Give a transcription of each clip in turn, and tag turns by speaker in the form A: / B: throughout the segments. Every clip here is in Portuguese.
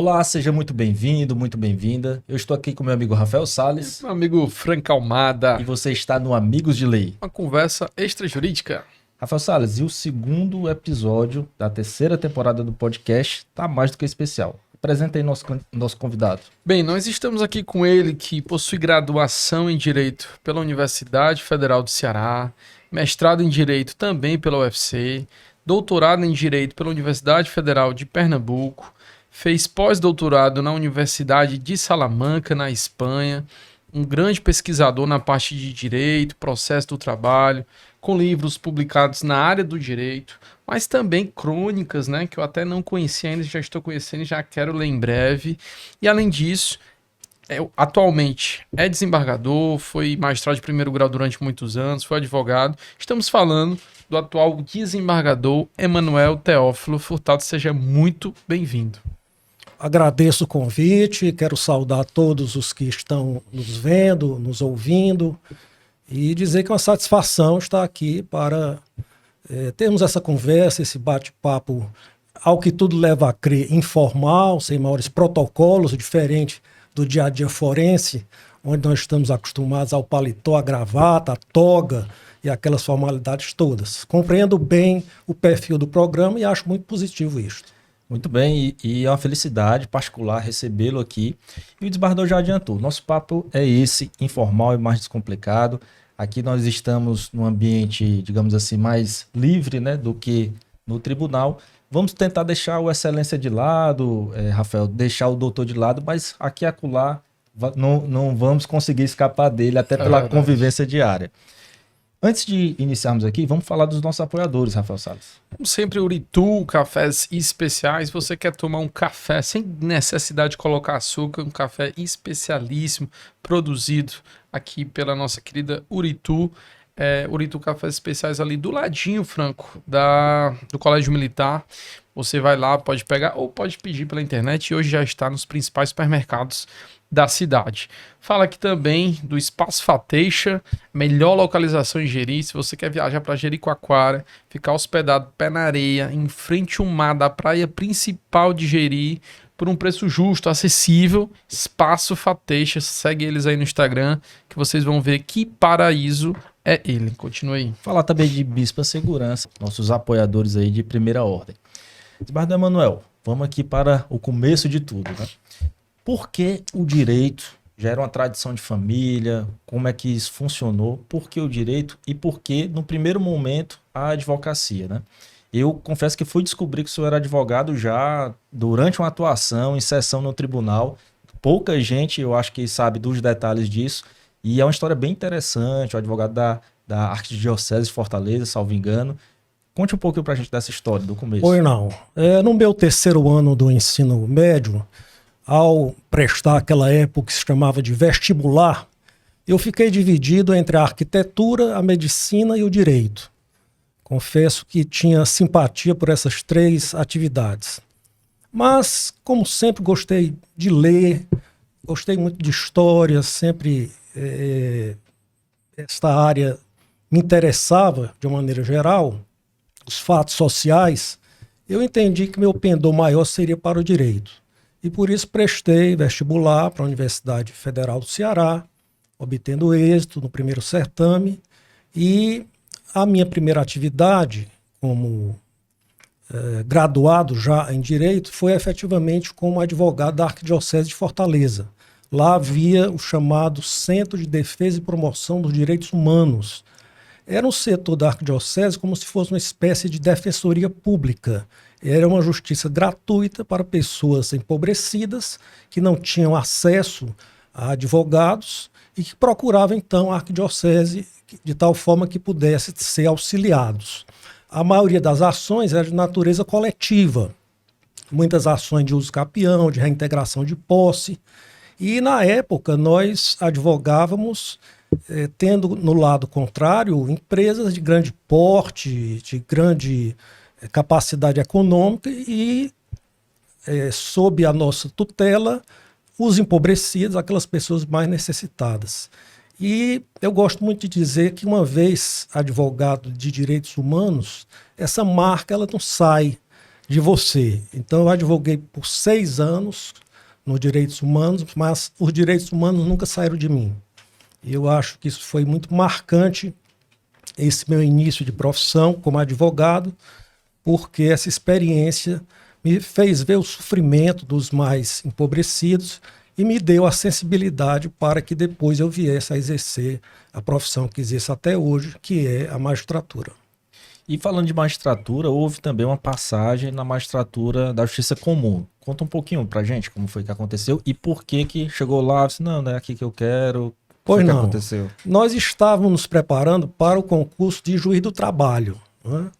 A: Olá, seja muito bem-vindo, muito bem-vinda. Eu estou aqui com meu amigo Rafael Salles
B: Meu amigo Franca Almada,
A: e você está no Amigos de Lei.
B: uma conversa extrajurídica.
A: Rafael Salles, e o segundo episódio da terceira temporada do podcast está mais do que especial. Apresenta aí nosso convidado.
B: Bem, nós estamos aqui com ele que possui graduação em Direito pela Universidade Federal do Ceará, mestrado em Direito também pela UFC, doutorado em Direito pela Universidade Federal de Pernambuco, fez pós-doutorado na Universidade de Salamanca, na Espanha, um grande pesquisador na parte de Direito, Processo do Trabalho, com livros publicados na área do direito, mas também crônicas, né, que eu até não conhecia ainda, já estou conhecendo e já quero ler em breve. E além disso, atualmente é desembargador, foi magistrado de primeiro grau durante muitos anos, foi advogado. Estamos falando do atual desembargador Emanuel Teófilo Furtado. Seja muito bem-vindo.
C: Agradeço o convite, quero saudar todos os que estão nos vendo, nos ouvindo e dizer que é uma satisfação estar aqui para termos essa conversa, esse bate-papo, ao que tudo leva a crer, informal, sem maiores protocolos, diferente do dia a dia forense, onde nós estamos acostumados ao paletó, à gravata, à toga e aquelas formalidades todas. Compreendo bem o perfil do programa e acho muito positivo isto.
A: Muito bem, e é uma felicidade particular recebê-lo aqui. E o desembargador já adiantou, nosso papo é esse, informal e mais descomplicado. Aqui nós estamos num ambiente, digamos assim, mais livre, né, do que no tribunal. Vamos tentar deixar o excelência de lado, Rafael, deixar o doutor de lado, mas aqui e acolá não vamos conseguir escapar dele, até pela convivência diária. Antes de iniciarmos aqui, vamos falar dos nossos apoiadores, Rafael Salles.
B: Como sempre, Uritu, cafés especiais. Você quer tomar um café sem necessidade de colocar açúcar, um café especialíssimo, produzido aqui pela nossa querida Uritu. Uritu Cafés Especiais ali do ladinho, Franco, do Colégio Militar. Você vai lá, pode pegar ou pode pedir pela internet e hoje já está nos principais supermercados da cidade. Fala aqui também do Espaço Fateixa, melhor localização em Jeri. Se você quer viajar para Jericoacoara, ficar hospedado pé na areia, em frente ao mar da praia principal de Jeri, por um preço justo, acessível, Espaço Fateixa. Segue eles aí no Instagram, que vocês vão ver que paraíso é ele. Continue aí.
A: Falar também de Bispa Segurança, nossos apoiadores aí de primeira ordem. Desembargador Emanuel, vamos aqui para o começo de tudo, né? Por que o direito já era uma tradição de família? Como é que isso funcionou? Por que o direito e por que, no primeiro momento, a advocacia, né? Eu confesso que fui descobrir que o senhor era advogado já durante uma atuação em sessão no tribunal. Pouca gente, eu acho que sabe dos detalhes disso. E é uma história bem interessante, o advogado da Arquidiocese de Fortaleza, salvo engano. Conte um pouquinho pra gente dessa história, do começo.
C: Pois não. No meu terceiro ano do ensino médio, ao prestar aquela época que se chamava de vestibular, eu fiquei dividido entre a arquitetura, a medicina e o direito. Confesso que tinha simpatia por essas três atividades. Mas, como sempre, gostei de ler, gostei muito de história, sempre esta área me interessava de uma maneira geral, os fatos sociais. Eu entendi que meu pendor maior seria para o direito. E por isso prestei vestibular para a Universidade Federal do Ceará, obtendo êxito no primeiro certame. E a minha primeira atividade como graduado já em Direito foi efetivamente como advogado da Arquidiocese de Fortaleza. Lá havia o chamado Centro de Defesa e Promoção dos Direitos Humanos. Era um setor da Arquidiocese como se fosse uma espécie de defensoria pública. Era uma justiça gratuita para pessoas empobrecidas que não tinham acesso a advogados e que procuravam, então, a Arquidiocese de tal forma que pudessem ser auxiliados. A maioria das ações era de natureza coletiva. Muitas ações de uso capião, de reintegração de posse. E, na época, nós advogávamos tendo no lado contrário empresas de grande porte, de grande capacidade econômica e sob a nossa tutela os empobrecidos, aquelas pessoas mais necessitadas. E eu gosto muito de dizer que uma vez advogado de direitos humanos, essa marca ela não sai de você. Então eu advoguei por 6 anos nos direitos humanos, mas os direitos humanos nunca saíram de mim. E eu acho que isso foi muito marcante, esse meu início de profissão como advogado, porque essa experiência me fez ver o sofrimento dos mais empobrecidos e me deu a sensibilidade para que depois eu viesse a exercer a profissão que exerço até hoje, que é a magistratura.
A: E falando de magistratura, houve também uma passagem na magistratura da Justiça Comum. Conta um pouquinho pra gente como foi que aconteceu e por que que chegou lá, disse, não é aqui que eu quero.
C: Pois
A: que
C: não,
A: aconteceu?
C: Nós estávamos nos preparando para o concurso de juiz do trabalho, né?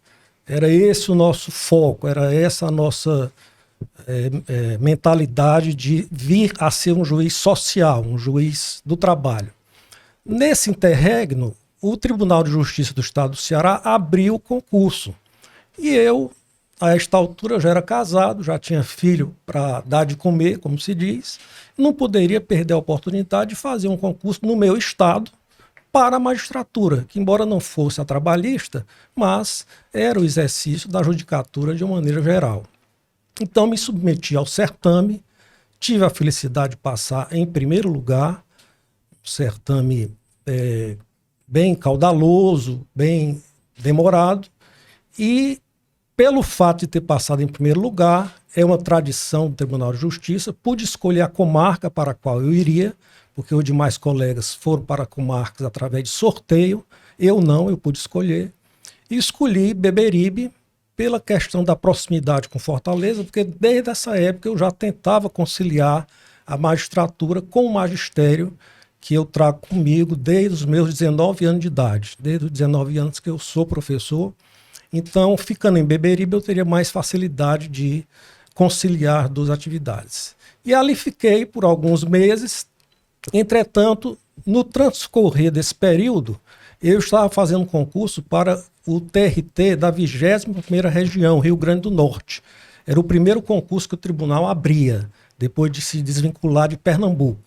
C: Era esse o nosso foco, era essa a nossa mentalidade de vir a ser um juiz social, um juiz do trabalho. Nesse interregno, o Tribunal de Justiça do Estado do Ceará abriu o concurso. E eu, a esta altura, já era casado, já tinha filho para dar de comer, como se diz, não poderia perder a oportunidade de fazer um concurso no meu estado para a magistratura, que embora não fosse a trabalhista, mas era o exercício da judicatura de uma maneira geral. Então me submeti ao certame, tive a felicidade de passar em primeiro lugar, certame bem caudaloso, bem demorado, e pelo fato de ter passado em primeiro lugar, é uma tradição do Tribunal de Justiça, pude escolher a comarca para a qual eu iria, porque os demais colegas foram para comarcas através de sorteio, eu não, eu pude escolher, e escolhi Beberibe pela questão da proximidade com Fortaleza, porque desde essa época eu já tentava conciliar a magistratura com o magistério, que eu trago comigo desde os meus 19 anos de idade, desde os 19 anos que eu sou professor. Então, ficando em Beberibe, eu teria mais facilidade de conciliar duas atividades. E ali fiquei por alguns meses. Entretanto, no transcorrer desse período, eu estava fazendo concurso para o TRT da 21ª Região, Rio Grande do Norte. Era o primeiro concurso que o tribunal abria, depois de se desvincular de Pernambuco.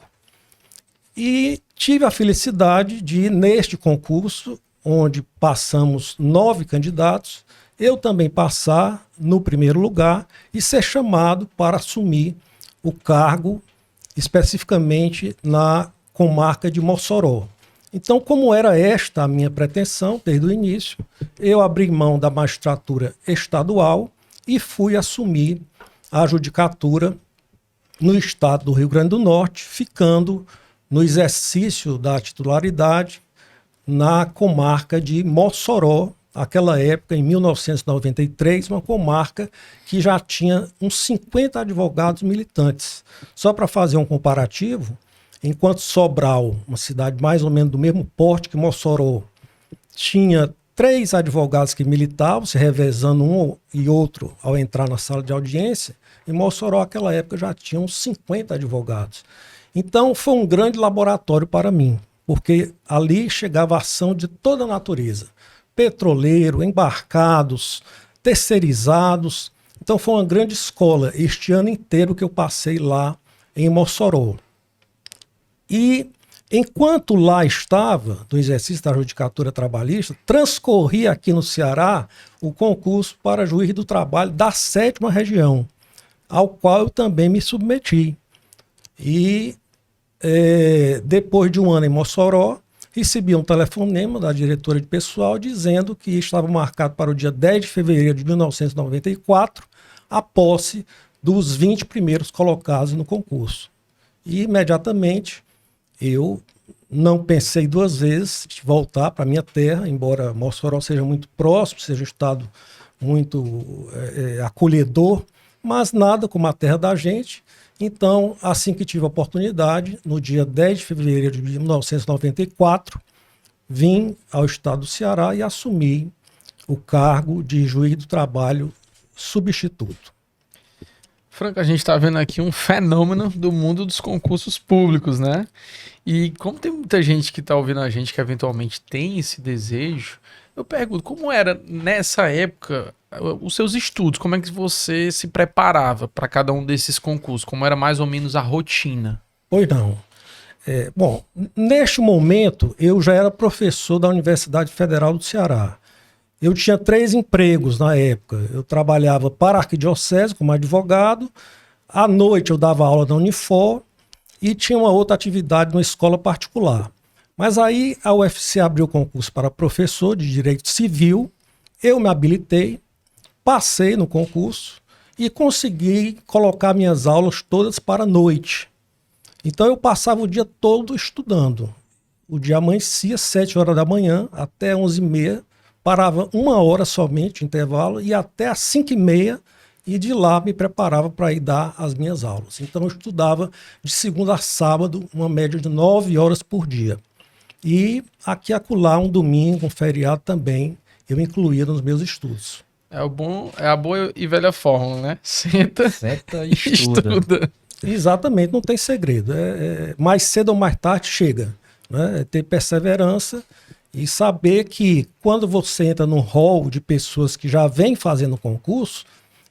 C: E tive a felicidade de, neste concurso, onde passamos 9 candidatos, eu também passar no primeiro lugar e ser chamado para assumir o cargo especificamente na comarca de Mossoró. Então, como era esta a minha pretensão desde o início, eu abri mão da magistratura estadual e fui assumir a judicatura no estado do Rio Grande do Norte, ficando no exercício da titularidade na comarca de Mossoró, aquela época, em 1993, uma comarca que já tinha uns 50 advogados militantes. Só para fazer um comparativo, enquanto Sobral, uma cidade mais ou menos do mesmo porte que Mossoró, tinha 3 advogados que militavam, se revezando um e outro ao entrar na sala de audiência, em Mossoró, naquela época, já tinham 50 advogados. Então, foi um grande laboratório para mim, porque ali chegava a ação de toda a natureza. Petroleiro, embarcados, terceirizados. Então, foi uma grande escola este ano inteiro que eu passei lá em Mossoró. E, enquanto lá estava, no exercício da judicatura trabalhista, transcorria aqui no Ceará o concurso para juiz do trabalho da 7ª Região, ao qual eu também me submeti. E depois de um ano em Mossoró, recebi um telefonema da diretora de pessoal dizendo que estava marcado para o dia 10 de fevereiro de 1994 a posse dos 20 primeiros colocados no concurso. E imediatamente eu não pensei 2 vezes de voltar para a minha terra, embora Mossoró seja muito próximo, seja um estado muito acolhedor, mas nada como a terra da gente. Então, assim que tive a oportunidade, no dia 10 de fevereiro de 1994, vim ao estado do Ceará e assumi o cargo de juiz do trabalho substituto.
B: Franco, a gente está vendo aqui um fenômeno do mundo dos concursos públicos, né? E como tem muita gente que está ouvindo a gente que eventualmente tem esse desejo, eu pergunto, como era nessa época os seus estudos? Como é que você se preparava para cada um desses concursos? Como era mais ou menos a rotina?
C: Pois não. Bom, neste momento eu já era professor da Universidade Federal do Ceará. Eu tinha 3 empregos na época. Eu trabalhava para a Arquidiocese como advogado, à noite eu dava aula na Unifor e tinha uma outra atividade numa escola particular. Mas aí a UFC abriu concurso para professor de Direito Civil, eu me habilitei, passei no concurso e consegui colocar minhas aulas todas para a noite. Então eu passava o dia todo estudando. O dia amanhecia 7 horas da manhã até 11h30, parava 1 hora somente de intervalo e até às 5h30 e de lá me preparava para ir dar as minhas aulas. Então eu estudava de segunda a sábado, uma média de 9 horas por dia. E aqui e acolá, um domingo, um feriado também, eu incluía nos meus estudos.
B: É a boa e velha fórmula, né? Senta
A: E estuda.
C: Exatamente, não tem segredo. Mais cedo ou mais tarde chega. Né? É ter perseverança e saber que quando você entra num hall de pessoas que já vêm fazendo concurso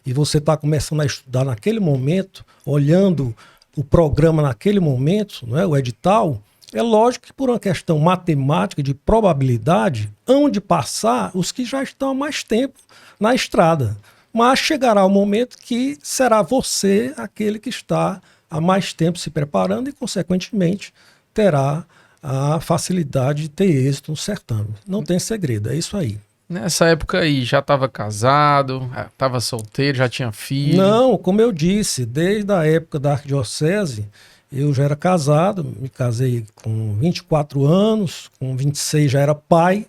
C: e você está começando a estudar naquele momento, olhando o programa naquele momento, não é? O edital, é lógico que por uma questão matemática de probabilidade, hão de passar os que já estão há mais tempo na estrada. Mas chegará o momento que será você aquele que está há mais tempo se preparando e, consequentemente, terá a facilidade de ter êxito no certame. Não tem segredo, é isso aí.
B: Nessa época aí, já estava casado, estava solteiro, já tinha filho?
C: Não, como eu disse, desde a época da Arquidiocese, eu já era casado, me casei com 24 anos, com 26 já era pai,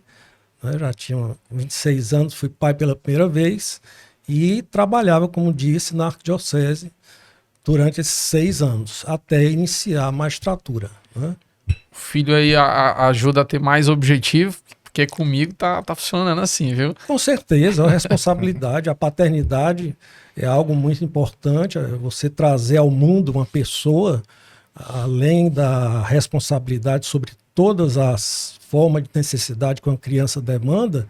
C: né, já tinha 26 anos, fui pai pela primeira vez e trabalhava, como disse, na Arquidiocese durante esses 6 anos, até iniciar a magistratura. Né?
B: O filho aí ajuda a ter mais objetivo, porque comigo tá funcionando assim, viu?
C: Com certeza, a responsabilidade, a paternidade é algo muito importante, você trazer ao mundo uma pessoa, além da responsabilidade sobre todas as formas de necessidade que uma criança demanda,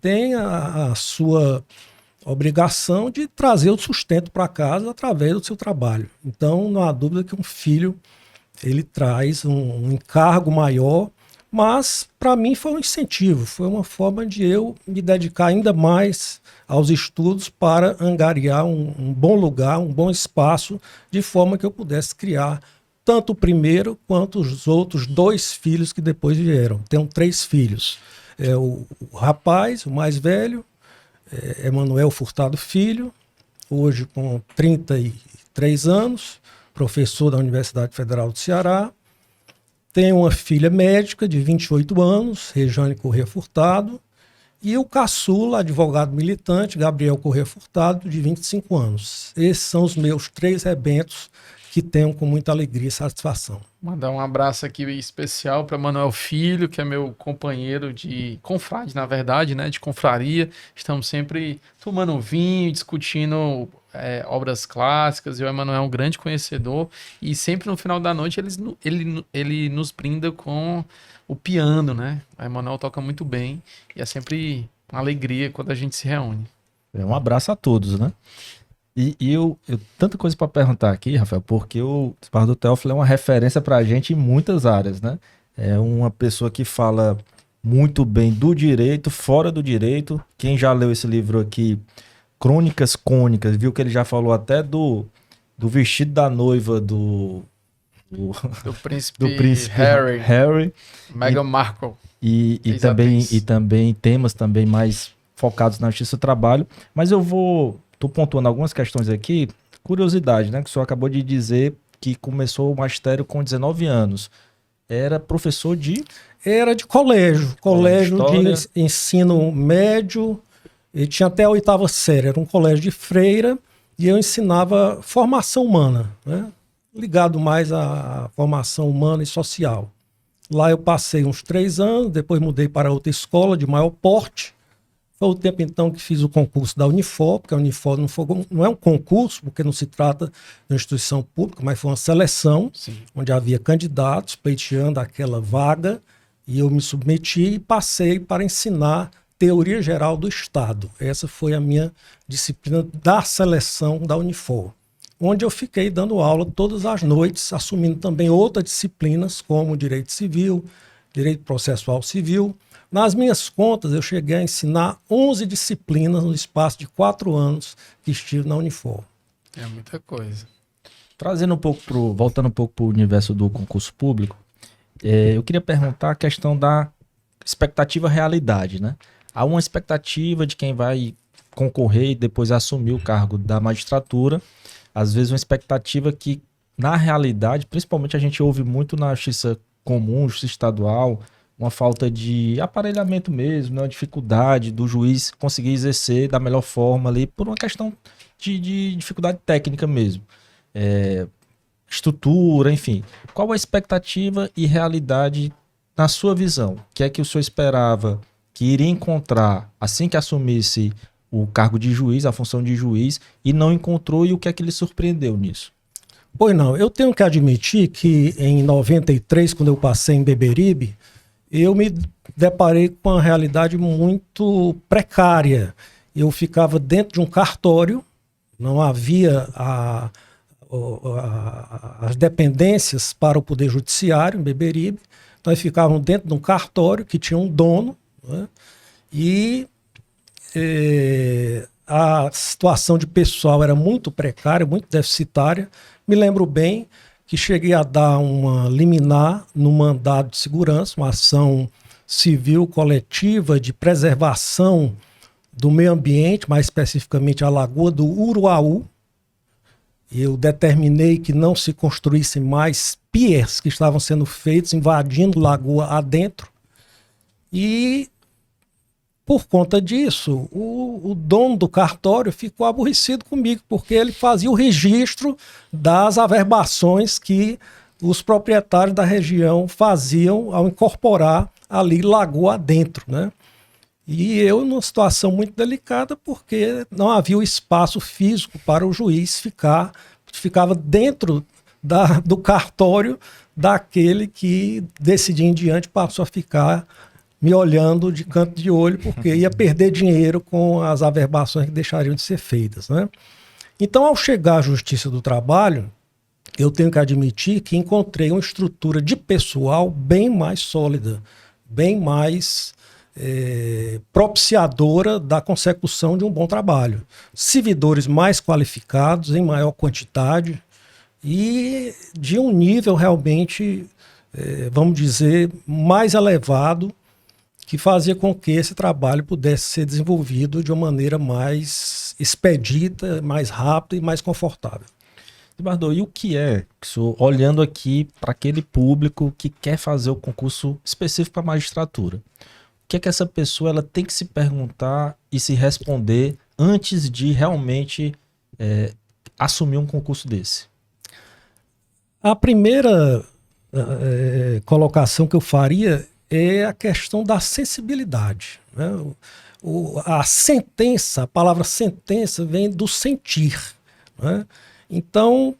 C: tem a sua obrigação de trazer o sustento para casa através do seu trabalho. Então, não há dúvida que um filho ele traz um encargo maior, mas para mim foi um incentivo, foi uma forma de eu me dedicar ainda mais aos estudos para angariar um bom lugar, um bom espaço, de forma que eu pudesse criar tanto o primeiro quanto os outros 2 filhos que depois vieram. Tenho 3 filhos. O rapaz, o mais velho, Emanuel Furtado Filho, hoje com 33 anos, professor da Universidade Federal do Ceará. Tenho uma filha médica de 28 anos, Rejane Corrêa Furtado, e o caçula, advogado militante, Gabriel Corrêa Furtado, de 25 anos. Esses são os meus 3 rebentos que tenho com muita alegria e satisfação.
B: Mandar um abraço aqui especial para Manuel Filho, que é meu companheiro de confrade, na verdade, né, de confraria. Estamos sempre tomando um vinho, discutindo obras clássicas, e o Emanuel é um grande conhecedor, e sempre no final da noite ele nos brinda com o piano, né? O Emanuel toca muito bem, e é sempre uma alegria quando a gente se reúne.
A: Um abraço a todos, né? E eu tanta coisa para perguntar aqui, Rafael, porque o Espardo Teófilo é uma referência para a gente em muitas áreas, né? É uma pessoa que fala muito bem do direito, fora do direito. Quem já leu esse livro aqui, Crônicas Cônicas, viu que ele já falou até do vestido da noiva do príncipe Harry,
B: Meghan Markle.
A: E também temas também mais focados na justiça do trabalho. Mas tô pontuando algumas questões aqui. Curiosidade, né? Que o senhor acabou de dizer que começou o magistério com 19 anos. Era professor de?
C: Era de colégio de ensino médio, e tinha até a 8ª série, era um colégio de freira, e eu ensinava formação humana, né? Ligado mais à formação humana e social. Lá eu passei uns 3 anos, depois mudei para outra escola de maior porte. Foi o tempo, então, que fiz o concurso da Unifor, porque a Unifor não é um concurso, porque não se trata de uma instituição pública, mas foi uma seleção, sim, onde havia candidatos pleiteando aquela vaga, e eu me submeti e passei para ensinar Teoria Geral do Estado. Essa foi a minha disciplina da seleção da Unifor, onde eu fiquei dando aula todas as noites, assumindo também outras disciplinas, como Direito Civil, Direito Processual Civil, Nas minhas contas, eu cheguei a ensinar 11 disciplinas no espaço de 4 anos que estive na Unifor.
B: É muita coisa.
A: Voltando um pouco para o universo do concurso público, eu queria perguntar a questão da expectativa-realidade, né? Há uma expectativa de quem vai concorrer e depois assumir o cargo da magistratura, às vezes uma expectativa que, na realidade, principalmente a gente ouve muito na justiça comum, justiça estadual, uma falta de aparelhamento mesmo, né? Uma dificuldade do juiz conseguir exercer da melhor forma ali, por uma questão de dificuldade técnica mesmo. Estrutura, enfim. Qual a expectativa e realidade na sua visão? O que é que o senhor esperava que iria encontrar assim que assumisse o cargo de juiz, a função de juiz, e não encontrou, e o que é que lhe surpreendeu nisso?
C: Pois não, eu tenho que admitir que em 93, quando eu passei em Beberibe, eu me deparei com uma realidade muito precária. Eu ficava dentro de um cartório, não havia as dependências para o Poder Judiciário em Beberibe. Nós ficávamos dentro de um cartório que tinha um dono, né? E a situação de pessoal era muito precária, muito deficitária. Me lembro bem que cheguei a dar uma liminar no mandado de segurança, uma ação civil coletiva de preservação do meio ambiente, mais especificamente a Lagoa do Uruaú. Eu determinei que não se construíssem mais piers que estavam sendo feitos, invadindo lagoa adentro. E, por conta disso, o dono do cartório ficou aborrecido comigo, porque ele fazia o registro das averbações que os proprietários da região faziam ao incorporar ali lagoa adentro, né? E eu numa situação muito delicada, porque não havia o espaço físico para o juiz ficava dentro do cartório daquele que, desse dia em diante, passou a ficar me olhando de canto de olho, porque ia perder dinheiro com as averbações que deixariam de ser feitas, né? Então, ao chegar à Justiça do Trabalho, eu tenho que admitir que encontrei uma estrutura de pessoal bem mais sólida, bem mais propiciadora da consecução de um bom trabalho. Servidores mais qualificados, em maior quantidade e de um nível realmente, vamos dizer, mais elevado, que fazia com que esse trabalho pudesse ser desenvolvido de uma maneira mais expedita, mais rápida e mais confortável.
A: Desembargador, e o que olhando aqui para aquele público que quer fazer o concurso específico para a magistratura, o que é que essa pessoa ela tem que se perguntar e se responder antes de realmente assumir um concurso desse?
C: A primeira colocação que eu faria é a questão da sensibilidade, né? A palavra sentença vem do sentir, né? Então,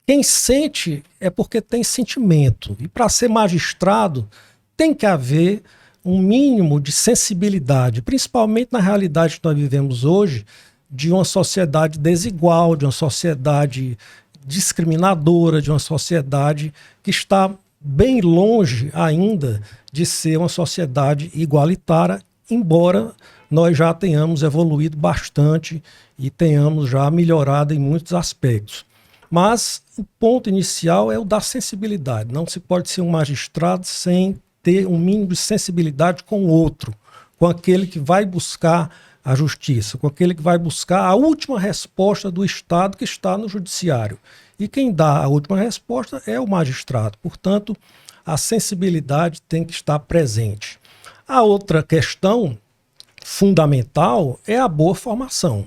C: quem sente é porque tem sentimento. E para ser magistrado, tem que haver um mínimo de sensibilidade, principalmente na realidade que nós vivemos hoje, de uma sociedade desigual, de uma sociedade discriminadora, de uma sociedade que está bem longe ainda de ser uma sociedade igualitária, embora nós já tenhamos evoluído bastante e tenhamos já melhorado em muitos aspectos. Mas o ponto inicial é o da sensibilidade. Não se pode ser um magistrado sem ter um mínimo de sensibilidade com o outro, com aquele que vai buscar a justiça, com aquele que vai buscar a última resposta do Estado que está no judiciário. E quem dá a última resposta é o magistrado. Portanto, a sensibilidade tem que estar presente. A outra questão fundamental é a boa formação.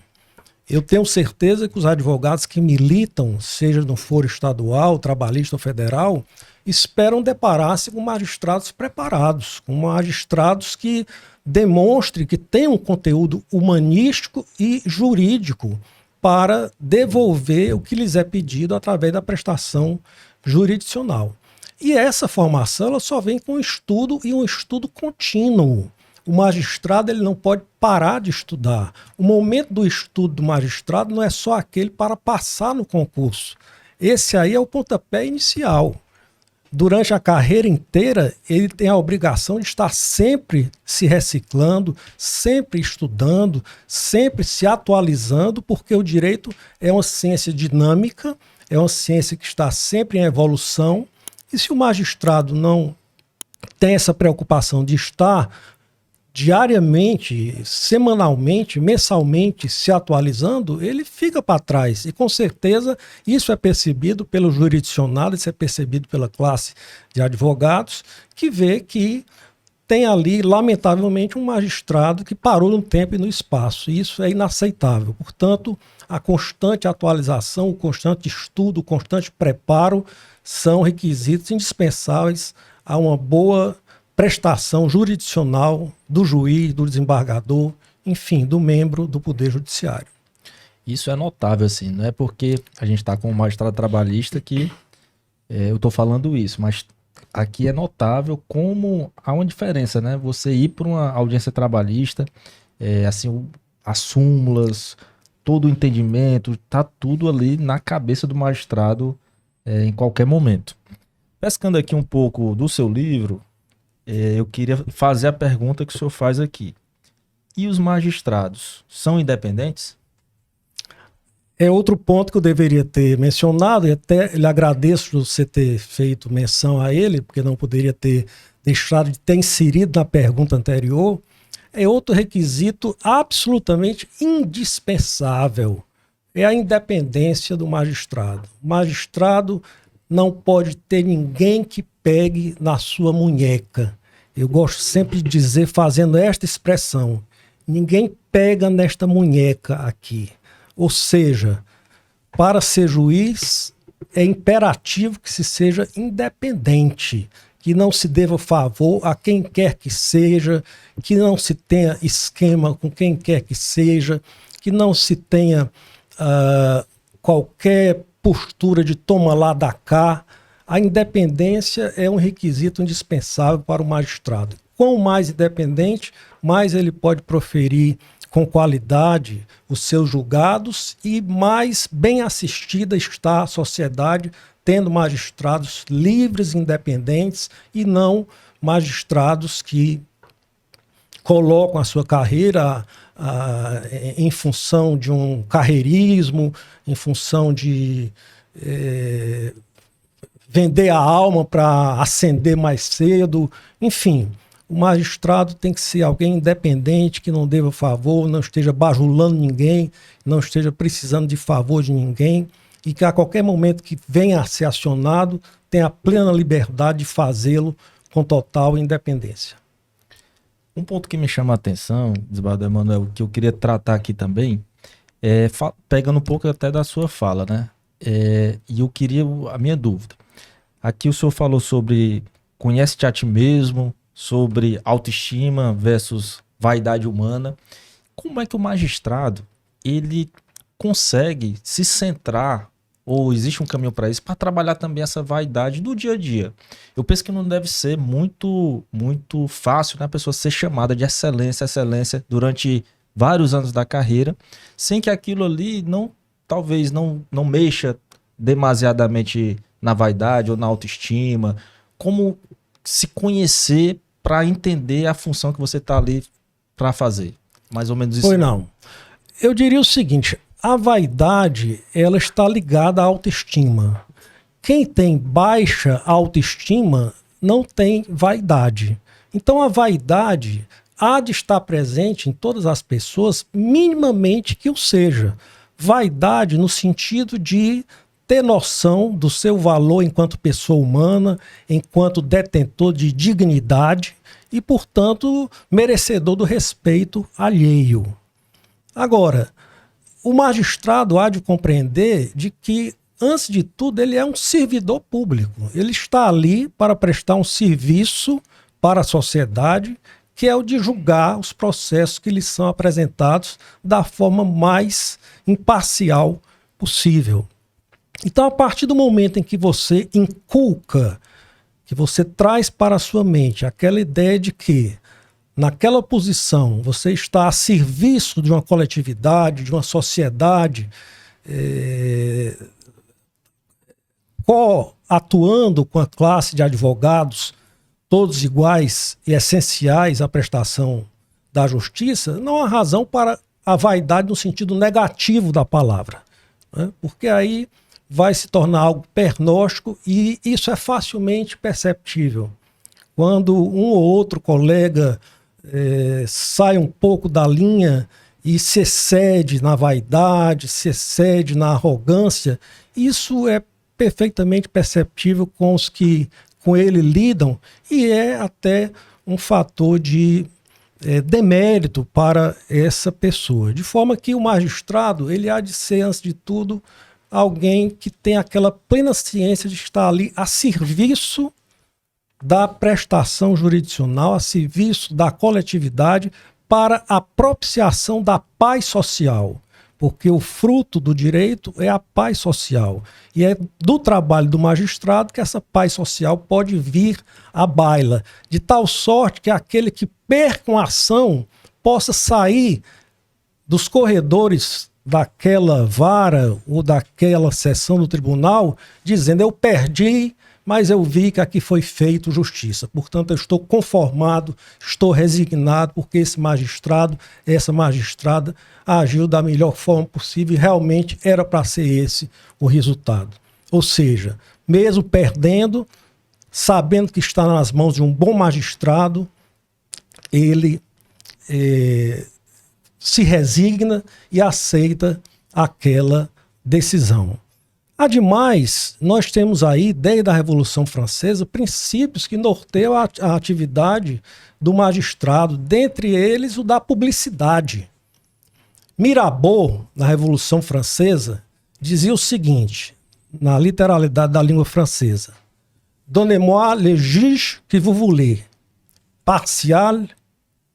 C: Eu tenho certeza que os advogados que militam, seja no foro estadual, trabalhista ou federal, esperam deparar-se com magistrados preparados, com magistrados que demonstrem que têm um conteúdo humanístico e jurídico para devolver o que lhes é pedido através da prestação jurisdicional. E essa formação ela só vem com estudo e um estudo contínuo. O magistrado ele não pode parar de estudar. O momento do estudo do magistrado não é só aquele para passar no concurso. Esse aí é o pontapé inicial. durante a carreira inteira, ele tem a obrigação de estar sempre se reciclando, sempre estudando, sempre se atualizando, porque o direito é uma ciência dinâmica, é uma ciência que está sempre em evolução, e se o magistrado não tem essa preocupação de estar diariamente, semanalmente, mensalmente se atualizando, ele fica para trás. E com certeza isso é percebido pelo jurisdicionado, isso é percebido pela classe de advogados, que vê que tem ali, lamentavelmente, um magistrado que parou no tempo e no espaço. E isso é inaceitável. Portanto, a constante atualização, o constante estudo, o constante preparo são requisitos indispensáveis a uma boa prestação jurisdicional do juiz, do desembargador, enfim, do membro do Poder Judiciário.
A: Isso é notável, assim, não é porque a gente está com um magistrado trabalhista que eu estou falando isso, mas aqui é notável como há uma diferença, né? Você ir para uma audiência trabalhista, assim, as súmulas, todo o entendimento, tá tudo ali na cabeça do magistrado em qualquer momento. Pescando aqui um pouco do seu livro, eu queria fazer a pergunta que o senhor faz aqui. E os magistrados são independentes?
C: É outro ponto que eu deveria ter mencionado, e até lhe agradeço você ter feito menção a ele, porque não poderia ter deixado de ter inserido na pergunta anterior. É outro requisito absolutamente indispensável. É a independência do magistrado. O magistrado não pode ter ninguém que pegue na sua munheca. Eu gosto sempre de dizer, fazendo esta expressão, ninguém pega nesta munheca aqui. Ou seja, para ser juiz, é imperativo que se seja independente, que não se deva favor a quem quer que seja, que não se tenha esquema com quem quer que seja, que não se tenha qualquer postura de toma lá da cá. A independência é um requisito indispensável para o magistrado. Quanto mais independente, mais ele pode proferir com qualidade os seus julgados e mais bem assistida está a sociedade, tendo magistrados livres, independentes e não magistrados que colocam a sua carreira em função de um carreirismo, em função de vender a alma para ascender mais cedo, enfim. O magistrado tem que ser alguém independente, que não deva favor, não esteja bajulando ninguém, não esteja precisando de favor de ninguém e que a qualquer momento que venha a ser acionado tenha plena liberdade de fazê-lo com total independência.
A: Um ponto que me chama a atenção, desembargador Emanuel, que eu queria tratar aqui também, pegando um pouco até da sua fala, né? E eu queria a minha dúvida. Aqui o senhor falou sobre conhece-te a ti mesmo, sobre autoestima versus vaidade humana. Como é que o magistrado ele consegue se centrar, ou existe um caminho para isso, para trabalhar também essa vaidade do dia a dia? Eu penso que não deve ser muito fácil, né, a pessoa ser chamada de excelência durante vários anos da carreira, sem que aquilo ali talvez não mexa demasiadamente na vaidade ou na autoestima. Como se conhecer para entender a função que você está ali para fazer? Mais ou menos isso.
C: Pois não. Eu diria o seguinte, a vaidade ela está ligada à autoestima. Quem tem baixa autoestima não tem vaidade. Então a vaidade há de estar presente em todas as pessoas, minimamente que o seja. Vaidade no sentido de ter noção do seu valor enquanto pessoa humana, enquanto detentor de dignidade e, portanto, merecedor do respeito alheio. Agora, o magistrado há de compreender de que, antes de tudo, ele é um servidor público. Ele está ali para prestar um serviço para a sociedade, que é o de julgar os processos que lhes são apresentados da forma mais imparcial possível. Então, a partir do momento em que você inculca, que você traz para a sua mente aquela ideia de que, naquela posição, você está a serviço de uma coletividade, de uma sociedade, atuando com a classe de advogados, todos iguais e essenciais à prestação da justiça, não há razão para a vaidade no sentido negativo da palavra, né? Porque aí vai se tornar algo pernóstico e isso é facilmente perceptível. Quando um ou outro colega sai um pouco da linha e se excede na vaidade, se excede na arrogância, isso é perfeitamente perceptível com os que com ele lidam e é até um fator de demérito para essa pessoa. De forma que o magistrado, ele há de ser, antes de tudo, alguém que tem aquela plena ciência de estar ali a serviço da prestação jurisdicional, a serviço da coletividade para a propiciação da paz social. Porque o fruto do direito é a paz social. E é do trabalho do magistrado que essa paz social pode vir à baila, de tal sorte que aquele que perca uma ação possa sair dos corredores daquela vara ou daquela sessão do tribunal dizendo: eu perdi, mas eu vi que aqui foi feito justiça. Portanto, eu estou conformado, estou resignado, porque esse magistrado, essa magistrada agiu da melhor forma possível e realmente era para ser esse o resultado. Ou seja, mesmo perdendo, sabendo que está nas mãos de um bom magistrado, ele se resigna e aceita aquela decisão. Ademais, nós temos aí, desde a Revolução Francesa, princípios que norteiam a atividade do magistrado, dentre eles o da publicidade. Mirabeau, na Revolução Francesa, dizia o seguinte, na literalidade da língua francesa: Donnez-moi le juge que vous voulez, partial,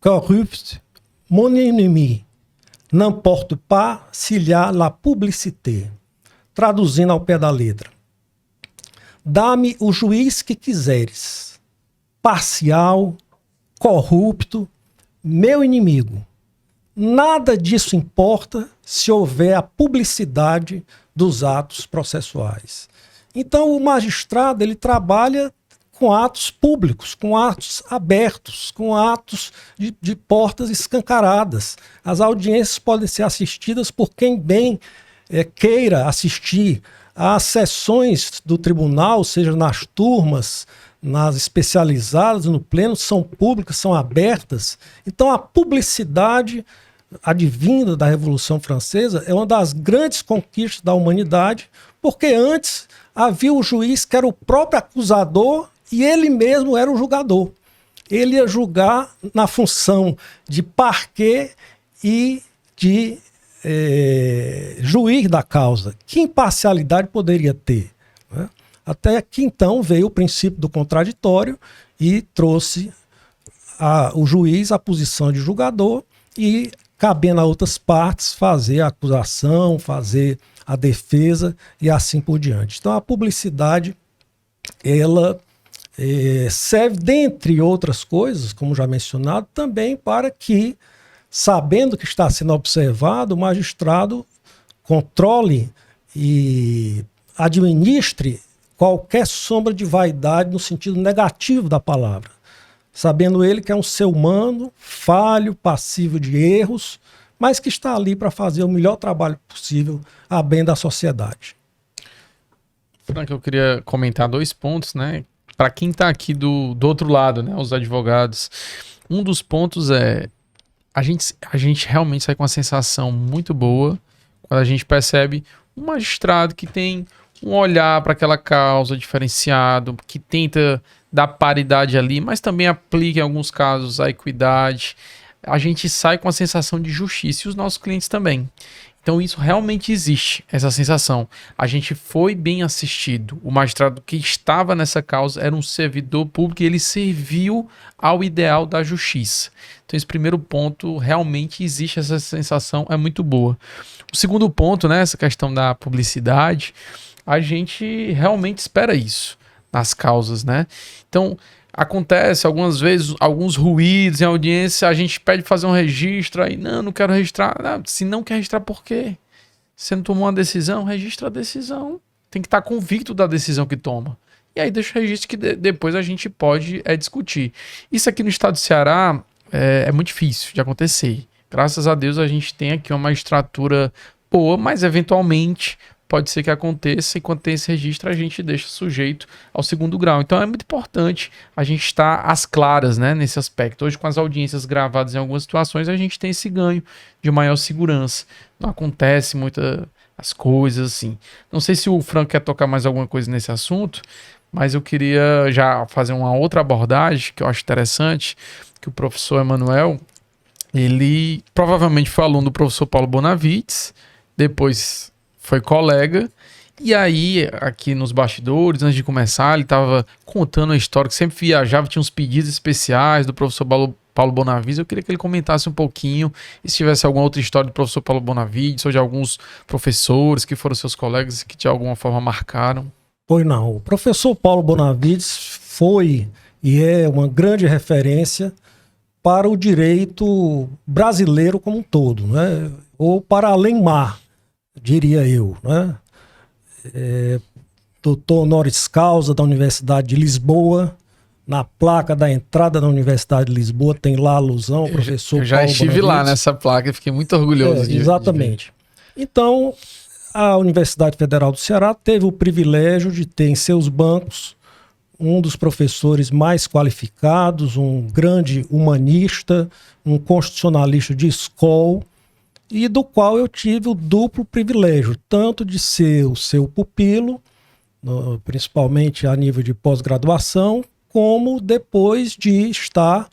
C: corrupt, mon ennemi, n'importe pas s'il y a la publicité. Traduzindo ao pé da letra: dá-me o juiz que quiseres, parcial, corrupto, meu inimigo. Nada disso importa se houver a publicidade dos atos processuais. Então o magistrado, ele trabalha com atos públicos, com atos abertos, com atos de portas escancaradas. As audiências podem ser assistidas por quem bem queira assistir. As sessões do tribunal, seja nas turmas, nas especializadas, no pleno, são públicas, são abertas. Então a publicidade advinda da Revolução Francesa é uma das grandes conquistas da humanidade, porque antes havia o juiz que era o próprio acusador e ele mesmo era o julgador. Ele ia julgar na função de parquet e de juiz da causa. Que imparcialidade poderia ter, né? Até que então veio o princípio do contraditório e trouxe o juiz à posição de julgador e cabendo a outras partes fazer a acusação, fazer a defesa e assim por diante. Então a publicidade, ela serve, dentre outras coisas, como já mencionado, também para que, sabendo que está sendo observado, o magistrado controle e administre qualquer sombra de vaidade no sentido negativo da palavra, sabendo ele que é um ser humano, falho, passível de erros, mas que está ali para fazer o melhor trabalho possível a bem da sociedade.
B: Frank, eu queria comentar 2 pontos, né? Para quem está aqui do outro lado, né? Os advogados. Um dos pontos é a gente realmente sai com uma sensação muito boa quando a gente percebe um magistrado que tem um olhar para aquela causa diferenciado, que tenta dar paridade ali, mas também aplica em alguns casos a equidade. A gente sai com a sensação de justiça e os nossos clientes também. Então isso realmente existe, essa sensação. A gente foi bem assistido. O magistrado que estava nessa causa era um servidor público e ele serviu ao ideal da justiça. Então esse primeiro ponto, realmente existe essa sensação, é muito boa. O segundo ponto, né, essa questão da publicidade, a gente realmente espera isso nas causas, né? Então acontece algumas vezes alguns ruídos em audiência, a gente pede fazer um registro, aí não quero registrar. Não, se não quer registrar, por quê? Você não tomou uma decisão, registra a decisão. tem que estar convicto da decisão que toma. E aí deixa o registro que depois a gente pode discutir. Isso aqui no estado do Ceará é muito difícil de acontecer. Graças a Deus a gente tem aqui uma magistratura boa, mas eventualmente pode ser que aconteça, e quando tem esse registro a gente deixa sujeito ao segundo grau. Então é muito importante a gente estar às claras, né, nesse aspecto. Hoje, com as audiências gravadas em algumas situações, a gente tem esse ganho de maior segurança. Não acontece muitas as coisas assim. Não sei se o Franco quer tocar mais alguma coisa nesse assunto, mas eu queria já fazer uma outra abordagem que eu acho interessante, que o professor Emanuel, ele provavelmente foi aluno do professor Paulo Bonavides, depois foi colega, e aí aqui nos bastidores, antes de começar, ele estava contando a história, que sempre viajava, tinha uns pedidos especiais do professor Paulo Bonavides. Eu queria que ele comentasse um pouquinho, e se tivesse alguma outra história do professor Paulo Bonavides, ou de alguns professores que foram seus colegas, que de alguma forma marcaram.
C: Pois não, o professor Paulo Bonavides foi e é uma grande referência para o direito brasileiro como um todo, né? Ou para além-mar, diria eu, né? Doutor honoris causa da Universidade de Lisboa. Na placa da entrada da Universidade de Lisboa tem lá a alusão ao professor
B: Eu já
C: Paulo
B: estive
C: Bonavides.
B: lá nessa placa e fiquei muito orgulhoso
C: Exatamente. Então, a Universidade Federal do Ceará teve o privilégio de ter em seus bancos um dos professores mais qualificados, um grande humanista, um constitucionalista de escola, e do qual eu tive o duplo privilégio, tanto de ser o seu pupilo, principalmente a nível de pós-graduação, como depois de estar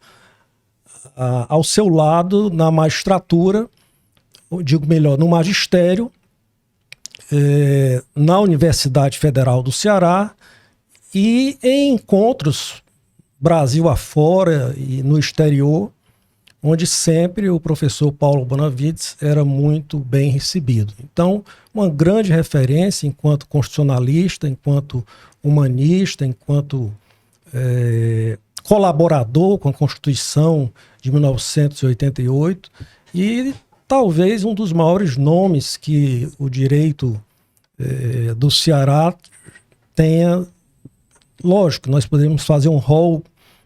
C: ao seu lado na magistratura, ou digo melhor, no magistério, na Universidade Federal do Ceará, e em encontros Brasil afora e no exterior, onde sempre o professor Paulo Bonavides era muito bem recebido. Então, uma grande referência enquanto constitucionalista, enquanto humanista, enquanto colaborador com a Constituição de 1988, e talvez um dos maiores nomes que o direito do Ceará tenha. Lógico, nós podemos fazer um rol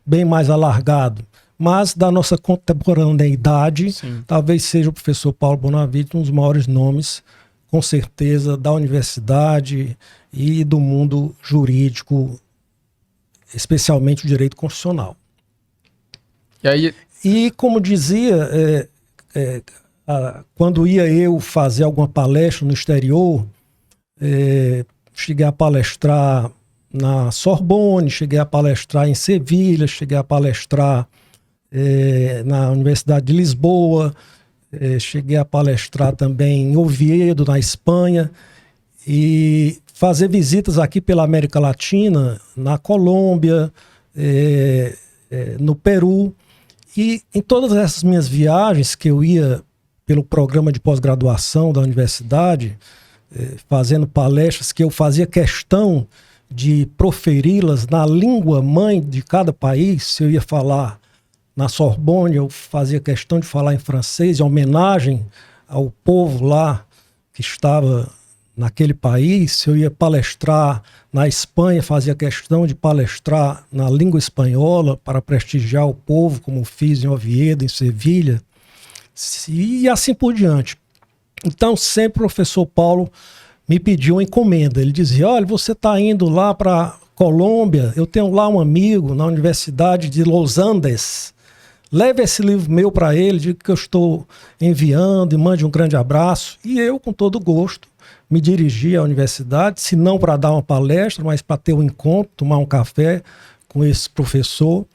C: bem mais alargado, mas da nossa contemporaneidade,
B: Sim.
C: Talvez seja o professor Paulo Bonavides um dos maiores nomes, com certeza, da universidade e do mundo jurídico, especialmente o direito constitucional. E como dizia, quando ia eu fazer alguma palestra no exterior, cheguei a palestrar na Sorbonne, cheguei a palestrar em Sevilha, cheguei a palestrar na Universidade de Lisboa, cheguei a palestrar também em Oviedo, na Espanha, e fazer visitas aqui pela América Latina, na Colômbia, no Peru. E em todas essas minhas viagens que eu ia pelo programa de pós-graduação da universidade, fazendo palestras que eu fazia questão de proferi-las na língua mãe de cada país. Se eu ia falar na Sorbonne, eu fazia questão de falar em francês, em homenagem ao povo lá que estava naquele país. Se eu ia palestrar na Espanha, fazia questão de palestrar na língua espanhola para prestigiar o povo, como fiz em Oviedo, em Sevilha, e assim por diante. Então, sempre o professor Paulo me pediu uma encomenda. Ele dizia: olha, você está indo lá para Colômbia, eu tenho lá um amigo na Universidade de Los Andes, leve esse livro meu para ele, diga que eu estou enviando e mande um grande abraço. E eu, com todo gosto, me dirigi à universidade, se não para dar uma palestra, mas para ter um encontro, tomar um café com esse professor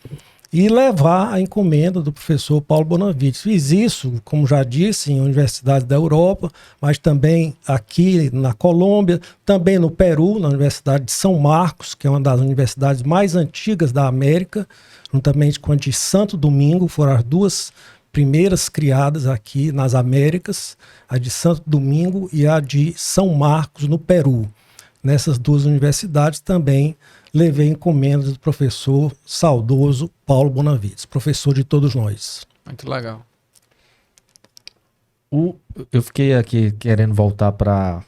C: e levar a encomenda do professor Paulo Bonavides. Fiz isso, como já disse, em universidades da Europa, mas também aqui na Colômbia, também no Peru, na Universidade de São Marcos, que é uma das universidades mais antigas da América, juntamente com a de Santo Domingo, foram as duas primeiras criadas aqui nas Américas, a de Santo Domingo e a de São Marcos, no Peru. Nessas duas universidades também levei encomendas do professor saudoso Paulo Bonavides, professor de todos nós.
B: Muito legal.
A: Eu fiquei aqui querendo voltar para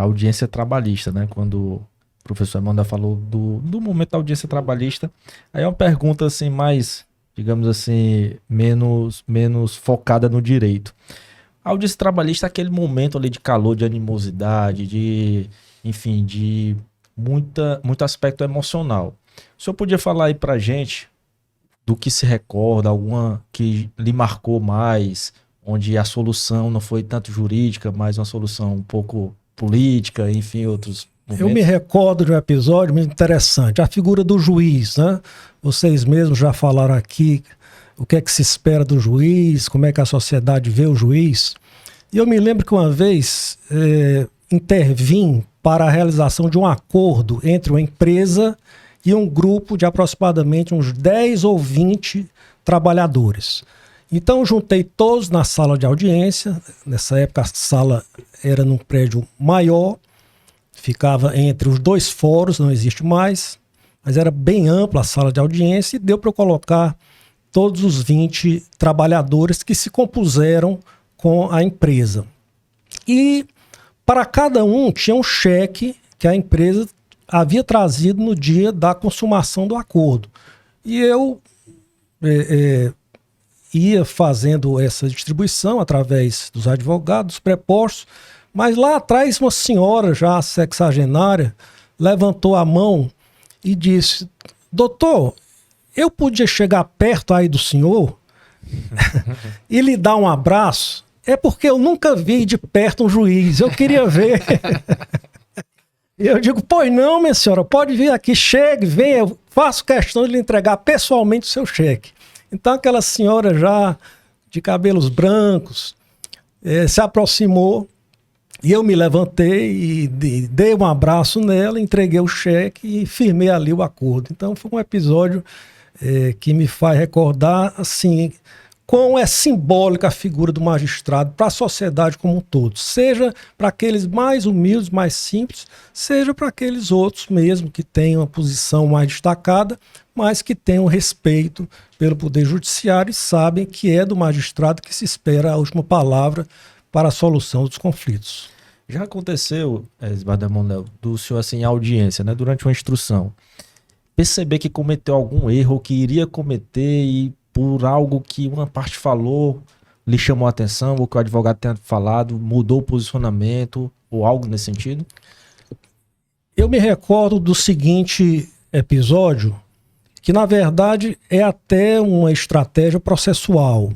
A: a audiência trabalhista, né? Quando o professor Amanda falou do momento da audiência trabalhista, aí é uma pergunta assim mais, digamos assim, menos focada no direito. A audiência trabalhista é aquele momento ali de calor, de animosidade, enfim, de muito aspecto emocional. O senhor podia falar aí pra gente do que se recorda, alguma que lhe marcou mais, onde a solução não foi tanto jurídica, mas uma solução um pouco política, enfim, outros momentos?
C: Eu me recordo de um episódio muito interessante, a figura do juiz, né? Vocês mesmos já falaram aqui o que é que se espera do juiz, como é que a sociedade vê o juiz. E eu me lembro que uma vez intervim para a realização de um acordo entre uma empresa e um grupo de aproximadamente uns 10 ou 20 trabalhadores. Então juntei todos na sala de audiência. Nessa época a sala era num prédio maior, ficava entre os dois fóruns, não existe mais, mas era bem ampla a sala de audiência e deu para eu colocar todos os 20 trabalhadores que se compuseram com a empresa. E para cada um tinha um cheque que a empresa havia trazido no dia da consumação do acordo. E eu ia fazendo essa distribuição através dos advogados, dos prepostos, mas lá atrás uma senhora já sexagenária levantou a mão e disse: doutor, eu podia chegar perto aí do senhor e lhe dar um abraço? É porque eu nunca vi de perto um juiz, eu queria ver. E eu digo: pois não, minha senhora, pode vir aqui, chegue, venha, eu faço questão de lhe entregar pessoalmente o seu cheque. Então aquela senhora já de cabelos brancos se aproximou e eu me levantei e dei um abraço nela, entreguei o cheque e firmei ali o acordo. Então foi um episódio que me faz recordar assim quão é simbólica a figura do magistrado para a sociedade como um todo, seja para aqueles mais humildes, mais simples, seja para aqueles outros mesmo que têm uma posição mais destacada, mas que tenham respeito pelo Poder Judiciário e sabem que é do magistrado que se espera a última palavra para a solução dos conflitos.
A: Já aconteceu, Edisbardo Emanuel, do senhor assim, em audiência, né, durante uma instrução, perceber que cometeu algum erro, que iria cometer e por algo que uma parte falou, lhe chamou a atenção, ou que o advogado tenha falado, mudou o posicionamento, ou algo nesse sentido?
C: Eu me recordo do seguinte episódio, que na verdade é até uma estratégia processual.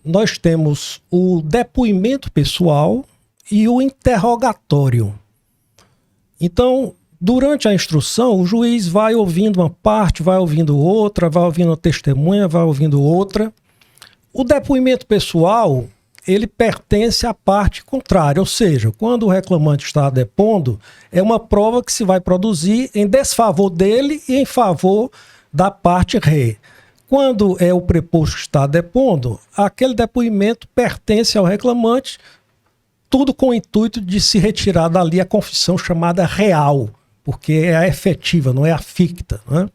C: Nós temos o depoimento pessoal e o interrogatório. Então, durante a instrução, o juiz vai ouvindo uma parte, vai ouvindo outra, vai ouvindo uma testemunha, vai ouvindo outra. O depoimento pessoal, ele pertence à parte contrária, ou seja, quando o reclamante está depondo, é uma prova que se vai produzir em desfavor dele e em favor da parte ré. Quando é o preposto que está depondo, aquele depoimento pertence ao reclamante, tudo com o intuito de se retirar dali a confissão chamada real, porque é a efetiva, não é a ficta, né?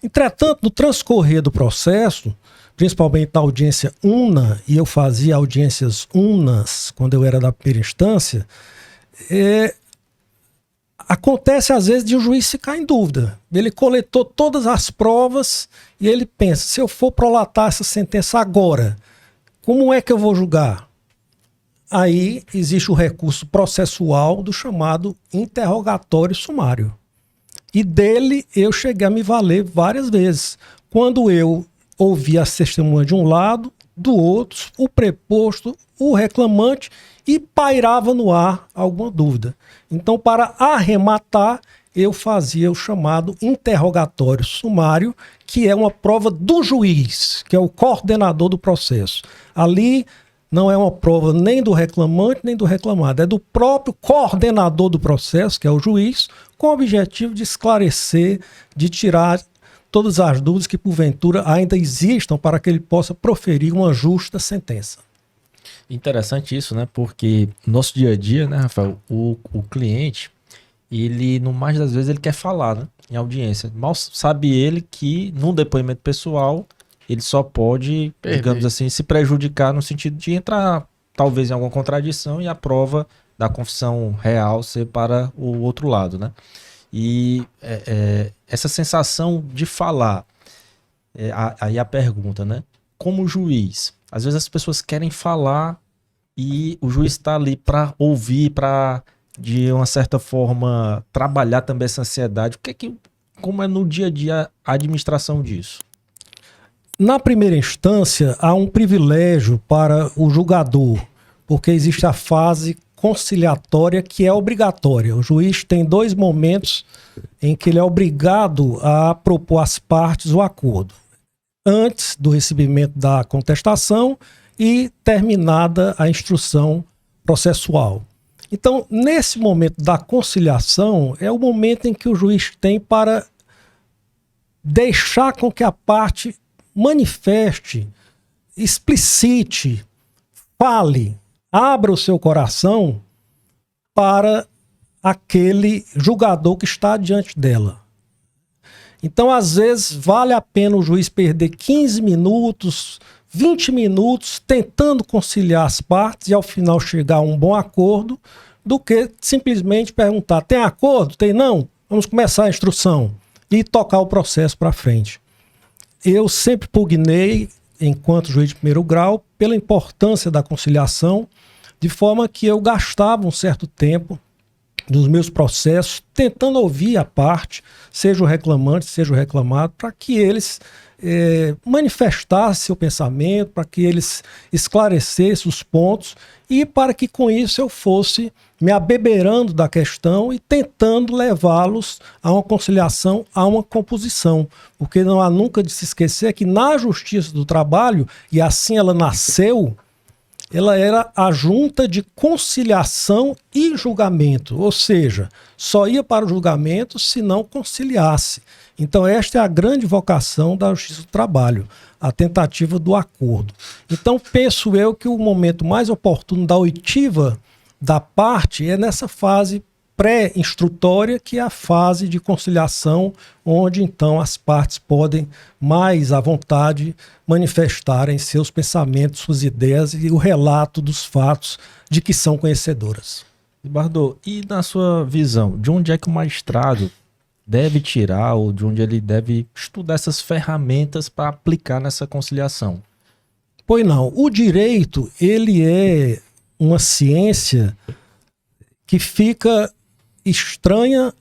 C: Entretanto, no transcorrer do processo, principalmente na audiência una, e eu fazia audiências unas quando eu era da primeira instância, acontece às vezes de o juiz ficar em dúvida. Ele coletou todas as provas e ele pensa: se eu for prolatar essa sentença agora, como é que eu vou julgar? Aí existe o recurso processual do chamado interrogatório sumário. E dele eu cheguei a me valer várias vezes. Quando eu ouvia as testemunhas de um lado, do outro, o preposto, o reclamante, e pairava no ar alguma dúvida. Então, para arrematar, eu fazia o chamado interrogatório sumário, que é uma prova do juiz, que é o coordenador do processo. Ali não é uma prova nem do reclamante nem do reclamado, é do próprio coordenador do processo, que é o juiz, com o objetivo de esclarecer, de tirar todas as dúvidas que porventura ainda existam para que ele possa proferir uma justa sentença.
A: Interessante isso, né? Porque no nosso dia a dia, né, Rafael, o cliente, ele, no mais das vezes, ele quer falar, né, em audiência. Mal sabe ele que, num depoimento pessoal, ele só pode, digamos assim, se prejudicar no sentido de entrar, talvez, em alguma contradição e a prova da confissão real ser para o outro lado, né? E essa sensação de falar, aí a pergunta, né? Como juiz, às vezes as pessoas querem falar e o juiz está ali para ouvir, para, de uma certa forma, trabalhar também essa ansiedade. Como é no dia a dia a administração disso?
C: Na primeira instância, há um privilégio para o julgador, porque existe a fase conciliatória que é obrigatória. O juiz tem 2 momentos em que ele é obrigado a propor às partes o acordo: antes do recebimento da contestação e terminada a instrução processual. Então, nesse momento da conciliação, é o momento em que o juiz tem para deixar com que a parte manifeste, explicite, fale, abra o seu coração para aquele julgador que está diante dela. Então, às vezes, vale a pena o juiz perder 15 minutos, 20 minutos tentando conciliar as partes e ao final chegar a um bom acordo, do que simplesmente perguntar: tem acordo? Tem não? Vamos começar a instrução e tocar o processo para frente. Eu sempre pugnei, enquanto juiz de primeiro grau, pela importância da conciliação, de forma que eu gastava um certo tempo dos meus processos tentando ouvir a parte, seja o reclamante, seja o reclamado, para que eles manifestassem seu pensamento, para que eles esclarecessem os pontos e para que com isso eu fosse me abeberando da questão e tentando levá-los a uma conciliação, a uma composição. Porque não há nunca de se esquecer que na Justiça do Trabalho, e assim ela nasceu, ela era a junta de conciliação e julgamento, ou seja, só ia para o julgamento se não conciliasse. Então esta é a grande vocação da Justiça do Trabalho, a tentativa do acordo. Então penso eu que o momento mais oportuno da oitiva da parte é nessa fase pré-instrutória, que é a fase de conciliação, onde então as partes podem mais à vontade manifestarem seus pensamentos, suas ideias e o relato dos fatos de que são conhecedoras.
A: Bardô, e na sua visão, de onde é que o magistrado deve tirar ou de onde ele deve estudar essas ferramentas para aplicar nessa conciliação?
C: Pois não, o direito, ele é uma ciência que fica estranha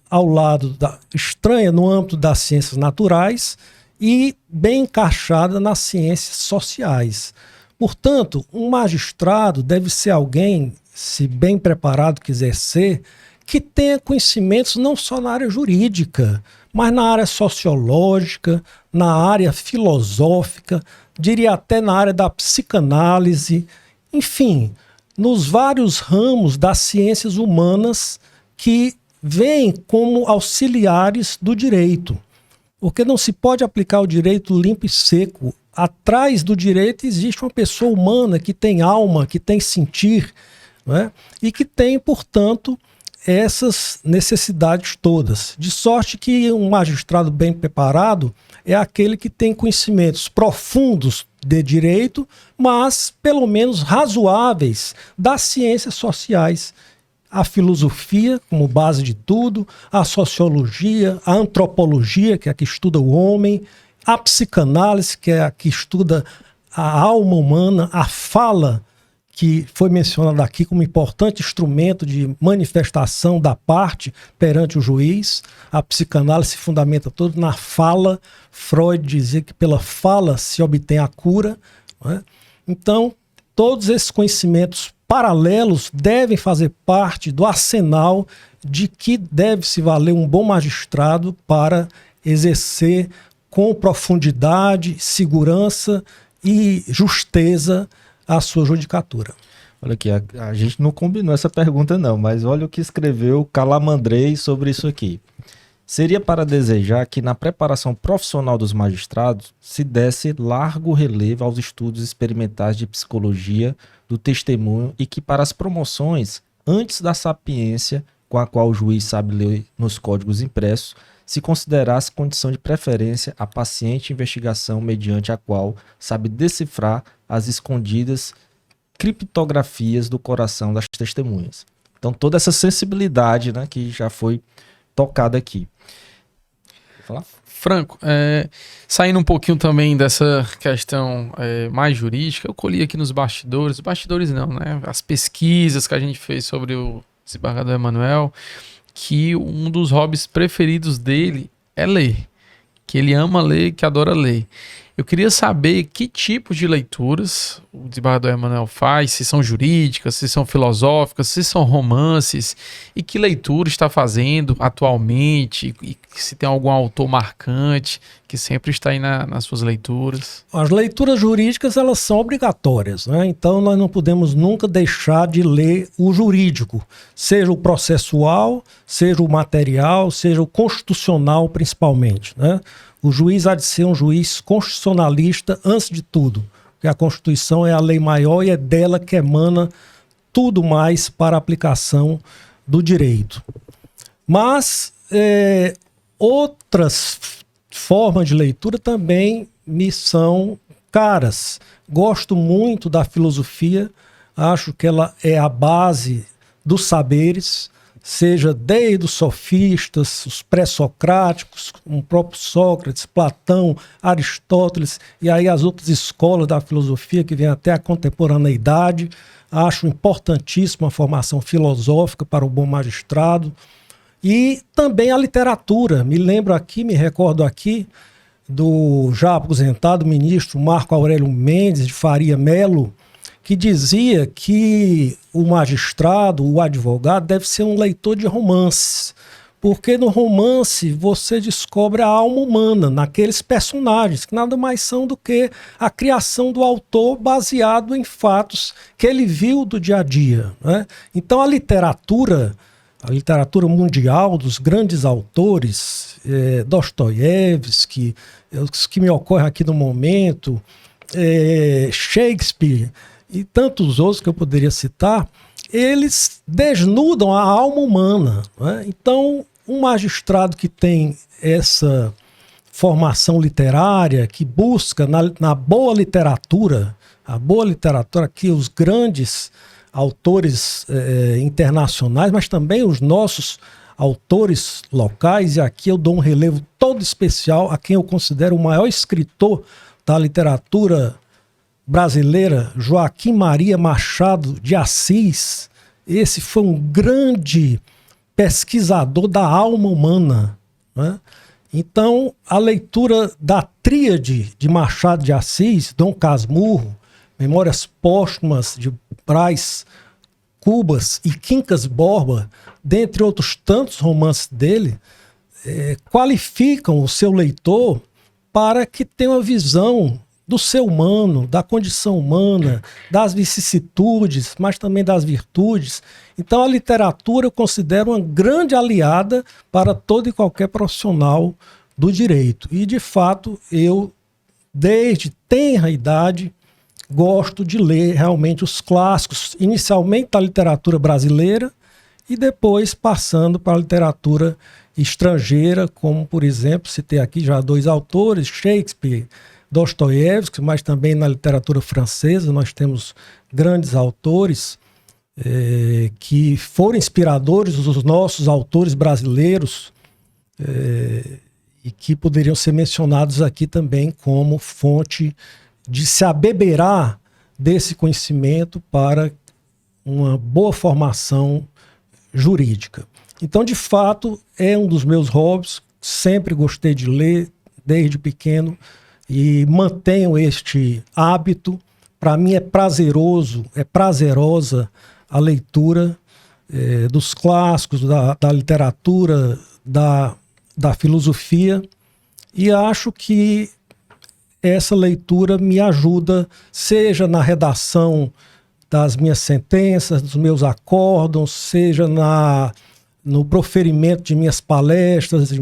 C: estranha no âmbito das ciências naturais e bem encaixada nas ciências sociais. Portanto, um magistrado deve ser alguém, se bem preparado quiser ser, que tenha conhecimentos não só na área jurídica, mas na área sociológica, na área filosófica, diria até na área da psicanálise, enfim, nos vários ramos das ciências humanas que vêm como auxiliares do direito. Porque não se pode aplicar o direito limpo e seco. Atrás do direito existe uma pessoa humana que tem alma, que tem sentir, né? E que tem, portanto, essas necessidades todas. De sorte que um magistrado bem preparado é aquele que tem conhecimentos profundos de direito, mas pelo menos razoáveis das ciências sociais. A filosofia como base de tudo, a sociologia, a antropologia, que é a que estuda o homem, a psicanálise, que é a que estuda a alma humana, a fala, que foi mencionada aqui como importante instrumento de manifestação da parte perante o juiz. A psicanálise se fundamenta toda na fala. Freud dizia que pela fala se obtém a cura, né? Então, todos esses conhecimentos paralelos devem fazer parte do arsenal de que deve se valer um bom magistrado para exercer com profundidade, segurança e justeza a sua judicatura.
A: Olha aqui, a gente não combinou essa pergunta não, mas olha o que escreveu Calamandrei sobre isso aqui. Seria para desejar que na preparação profissional dos magistrados se desse largo relevo aos estudos experimentais de psicologia do testemunho e que para as promoções, antes da sapiência com a qual o juiz sabe ler nos códigos impressos, se considerasse condição de preferência a paciente investigação mediante a qual sabe decifrar as escondidas criptografias do coração das testemunhas. Então, toda essa sensibilidade, né, que já foi tocada aqui. Vou falar?
B: Franco, saindo um pouquinho também dessa questão mais jurídica, eu colhi aqui nos bastidores não, né? As pesquisas que a gente fez sobre o desembargador Emanuel, que um dos hobbies preferidos dele é ler, que ele ama ler, que adora ler. Eu queria saber que tipo de leituras o desembargador Emanuel faz, se são jurídicas, se são filosóficas, se são romances, e que leitura está fazendo atualmente, e se tem algum autor marcante que sempre está aí nas suas leituras.
C: As leituras jurídicas, elas são obrigatórias, né? Então nós não podemos nunca deixar de ler o jurídico, seja o processual, seja o material, seja o constitucional principalmente, né? O juiz há de ser um juiz constitucionalista antes de tudo, porque a Constituição é a lei maior e é dela que emana tudo mais para a aplicação do direito. Mas outras formas de leitura também me são caras. Gosto muito da filosofia, acho que ela é a base dos saberes, seja desde os sofistas, os pré-socráticos, o próprio Sócrates, Platão, Aristóteles, e aí as outras escolas da filosofia que vêm até a contemporaneidade. Acho importantíssima a formação filosófica para o bom magistrado. E também a literatura. Me recordo aqui do já aposentado ministro Marco Aurélio Mendes de Faria Melo, que dizia que o magistrado, o advogado, deve ser um leitor de romances, porque no romance você descobre a alma humana naqueles personagens, que nada mais são do que a criação do autor baseado em fatos que ele viu do dia a dia, né? Então a literatura mundial dos grandes autores, Dostoiévski, os que me ocorrem aqui no momento, Shakespeare e tantos outros que eu poderia citar, eles desnudam a alma humana, né? Então, um magistrado que tem essa formação literária, que busca na boa literatura, que os grandes autores internacionais, mas também os nossos autores locais, e aqui eu dou um relevo todo especial a quem eu considero o maior escritor da literatura brasileira, Joaquim Maria Machado de Assis. Esse foi um grande pesquisador da alma humana, né? Então, a leitura da tríade de Machado de Assis, Dom Casmurro, Memórias Póstumas de Brás Cubas e Quincas Borba, dentre outros tantos romances dele, qualificam o seu leitor para que tenha uma visão do ser humano, da condição humana, das vicissitudes, mas também das virtudes. Então a literatura eu considero uma grande aliada para todo e qualquer profissional do direito. E de fato eu, desde tenra idade, gosto de ler realmente os clássicos, inicialmente da literatura brasileira e depois passando para a literatura estrangeira, como por exemplo, citei aqui já 2 autores, Shakespeare, Dostoiévski, mas também na literatura francesa nós temos grandes autores que foram inspiradores dos nossos autores brasileiros e que poderiam ser mencionados aqui também como fonte de se abeberar desse conhecimento para uma boa formação jurídica. Então, de fato, é um dos meus hobbies, sempre gostei de ler desde pequeno, e mantenho este hábito. Para mim é prazerosa a leitura dos clássicos, da literatura, da filosofia, e acho que essa leitura me ajuda, seja na redação das minhas sentenças, dos meus acórdons, seja no proferimento de minhas palestras, de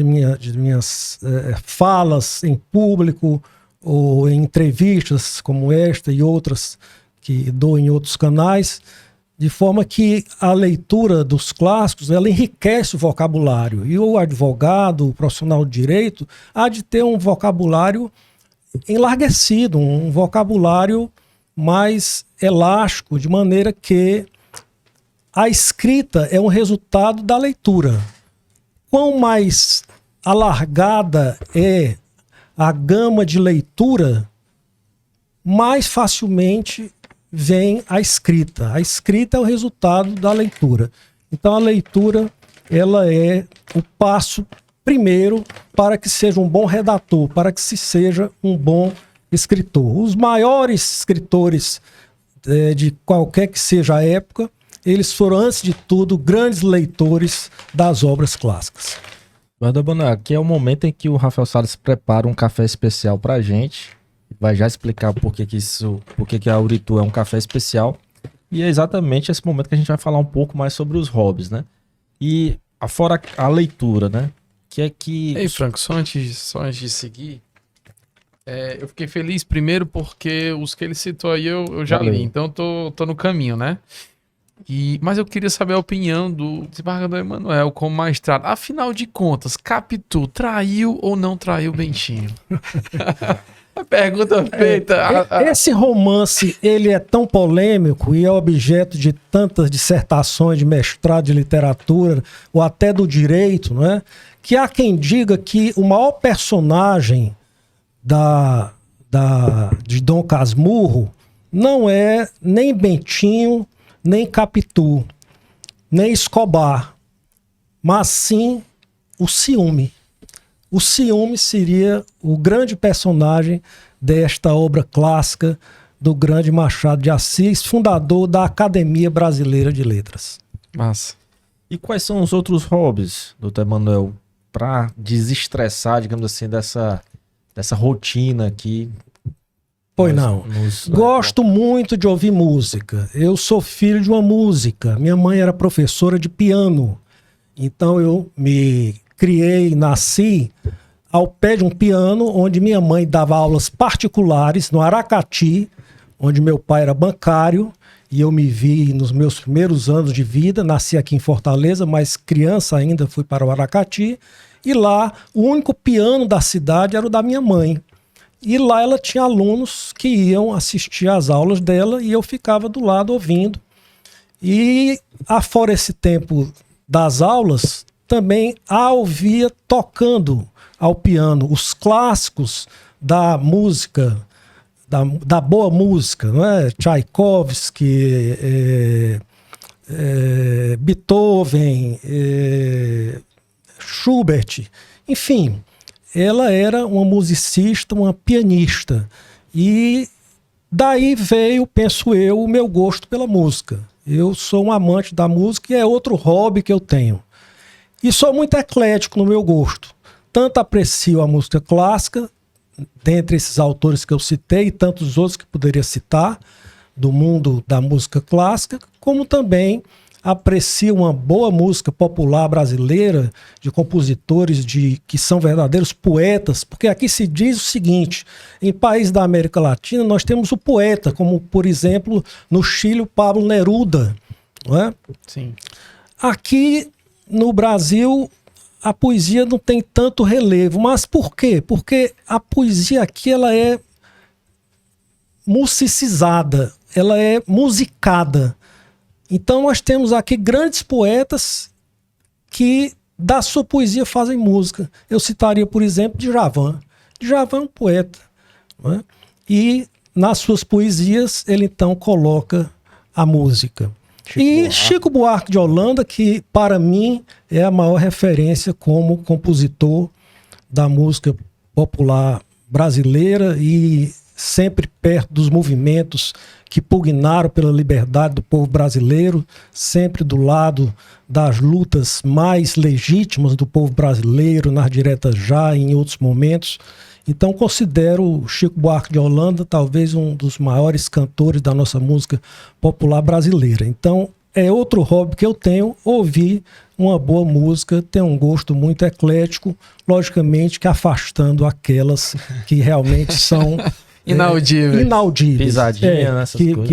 C: minhas falas em público ou em entrevistas como esta e outras que dou em outros canais, de forma que a leitura dos clássicos ela enriquece o vocabulário, e o advogado, o profissional de direito, há de ter um vocabulário enlarguecido, um vocabulário mais elástico, de maneira que a escrita é um resultado da leitura. Quanto mais alargada é a gama de leitura, mais facilmente vem a escrita. A escrita é o resultado da leitura. Então a leitura, ela é o passo primeiro para que seja um bom redator, para que se seja um bom escritor. Os maiores escritores de qualquer que seja a época, eles foram, antes de tudo, grandes leitores das obras clássicas.
A: Aqui é o momento em que o Rafael Salles prepara um café especial pra gente. Vai já explicar por que a Uritu é um café especial. E é exatamente esse momento que a gente vai falar um pouco mais sobre os hobbies, né? E fora a leitura, né?
B: Ei, Franco, só antes de seguir, eu fiquei feliz primeiro porque os que ele citou aí eu já li, então tô no caminho, né? Mas eu queria saber a opinião do desembargador Emanuel como magistrado. Afinal de contas, Capitu traiu ou não traiu Bentinho? A pergunta feita.
C: Esse romance, ele é tão polêmico e é objeto de tantas dissertações de mestrado de literatura ou até do direito, não é? Que há quem diga que o maior personagem de Dom Casmurro não é nem Bentinho, nem Capitu, nem Escobar, mas sim o ciúme. O ciúme seria o grande personagem desta obra clássica do grande Machado de Assis, fundador da Academia Brasileira de Letras.
B: Massa.
A: E quais são os outros hobbies, doutor Emanuel, para desestressar, digamos assim, dessa rotina aqui?
C: Pois não. Gosto muito de ouvir música. Eu sou filho de uma música. Minha mãe era professora de piano. Então eu me criei, nasci ao pé de um piano, onde minha mãe dava aulas particulares no Aracati, onde meu pai era bancário, e eu me vi nos meus primeiros anos de vida. Nasci aqui em Fortaleza, mas criança ainda fui para o Aracati, e lá o único piano da cidade era o da minha mãe. E lá ela tinha alunos que iam assistir às aulas dela e eu ficava do lado ouvindo. E afora esse tempo das aulas, também a ouvia tocando ao piano os clássicos da música, da boa música, não é? Tchaikovsky, Beethoven, Schubert, enfim. Ela era uma musicista, uma pianista. E daí veio, penso eu, o meu gosto pela música. Eu sou um amante da música e é outro hobby que eu tenho. E sou muito eclético no meu gosto. Tanto aprecio a música clássica, dentre esses autores que eu citei, e tantos outros que poderia citar, do mundo da música clássica, como também aprecio uma boa música popular brasileira, de compositores que são verdadeiros poetas, porque aqui se diz o seguinte: em países da América Latina nós temos o poeta, como por exemplo no Chile o Pablo Neruda, não é?
B: Sim.
C: Aqui no Brasil a poesia não tem tanto relevo, mas por quê? Porque a poesia aqui ela é musicizada, ela é musicada. Então nós temos aqui grandes poetas que da sua poesia fazem música. Eu citaria, por exemplo, Djavan. Djavan é um poeta, não é? E nas suas poesias ele então coloca a música. Chico Buarque de Holanda, que para mim é a maior referência como compositor da música popular brasileira e sempre perto dos movimentos que pugnaram pela liberdade do povo brasileiro, sempre do lado das lutas mais legítimas do povo brasileiro, nas diretas já e em outros momentos. Então considero Chico Buarque de Holanda talvez um dos maiores cantores da nossa música popular brasileira. Então é outro hobby que eu tenho, ouvir uma boa música, ter um gosto muito eclético, logicamente que afastando aquelas que realmente são inaudíveis.
A: Pisadinha nessas coisas.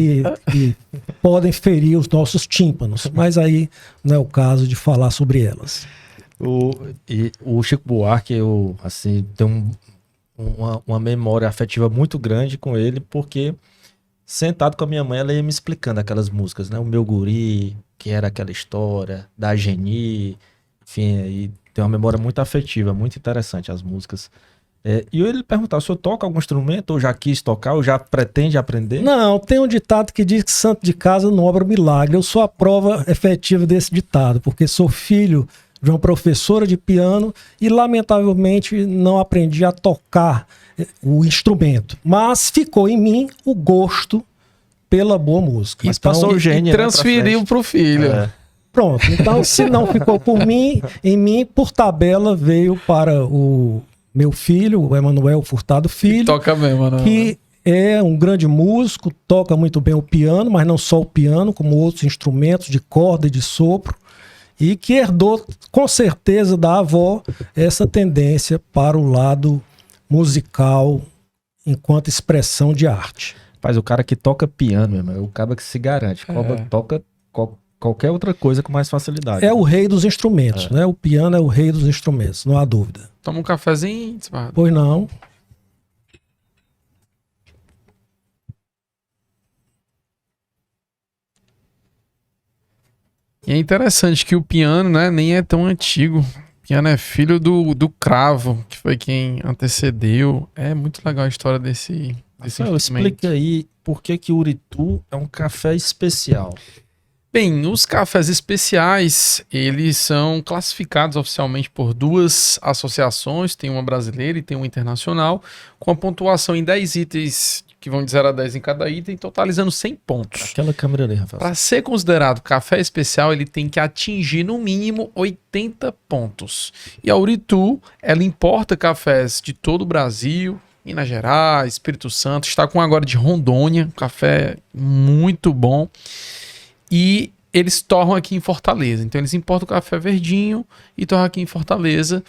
C: Que podem ferir os nossos tímpanos, mas aí não é o caso de falar sobre elas.
A: O Chico Buarque, eu assim, tenho uma memória afetiva muito grande com ele, porque sentado com a minha mãe, ela ia me explicando aquelas músicas, né? O Meu Guri, que era aquela história, da Geni, enfim, aí tem uma memória muito afetiva, muito interessante as músicas. E eu ia lhe perguntar, o senhor toca algum instrumento, ou já quis tocar, ou já pretende aprender?
C: Não, tem um ditado que diz que santo de casa não obra milagre. Eu sou a prova efetiva desse ditado, porque sou filho de uma professora de piano e, lamentavelmente, não aprendi a tocar o instrumento. Mas ficou em mim o gosto pela boa música.
A: Mas passou o gênio,
B: e transferiu pro filho.
C: Pronto, então se não ficou por mim, em mim, por tabela, veio para o meu filho, o Emanuel Furtado Filho,
B: Toca mesmo, não.
C: que é um grande músico, toca muito bem o piano, mas não só o piano, como outros instrumentos de corda e de sopro, e que herdou, com certeza, da avó, essa tendência para o lado musical enquanto expressão de arte.
A: Mas o cara que toca piano, meu irmão, é o cara que se garante. Toca qualquer outra coisa com mais facilidade.
C: É o rei dos instrumentos, né? O piano é o rei dos instrumentos, não há dúvida.
B: Toma um cafezinho, Desbardo.
C: Pois não.
B: E é interessante que o piano, né, nem é tão antigo. O piano é filho do cravo, que foi quem antecedeu. É muito legal a história desse
A: Rafael,
B: instrumento.
A: explica aí por que o Uritu é um café especial.
B: Bem, os cafés especiais, eles são classificados oficialmente por duas associações, tem uma brasileira e tem uma internacional, com a pontuação em 10 itens, que vão de 0 a 10 em cada item, totalizando 100 pontos.
A: Aquela câmera ali, Rafael.
B: Para ser considerado café especial, ele tem que atingir no mínimo 80 pontos. E a Uritu, ela importa cafés de todo o Brasil, Minas Gerais, Espírito Santo, está com agora de Rondônia, um café muito bom. E eles torram aqui em Fortaleza. Então eles importam o café verdinho e torram aqui em Fortaleza.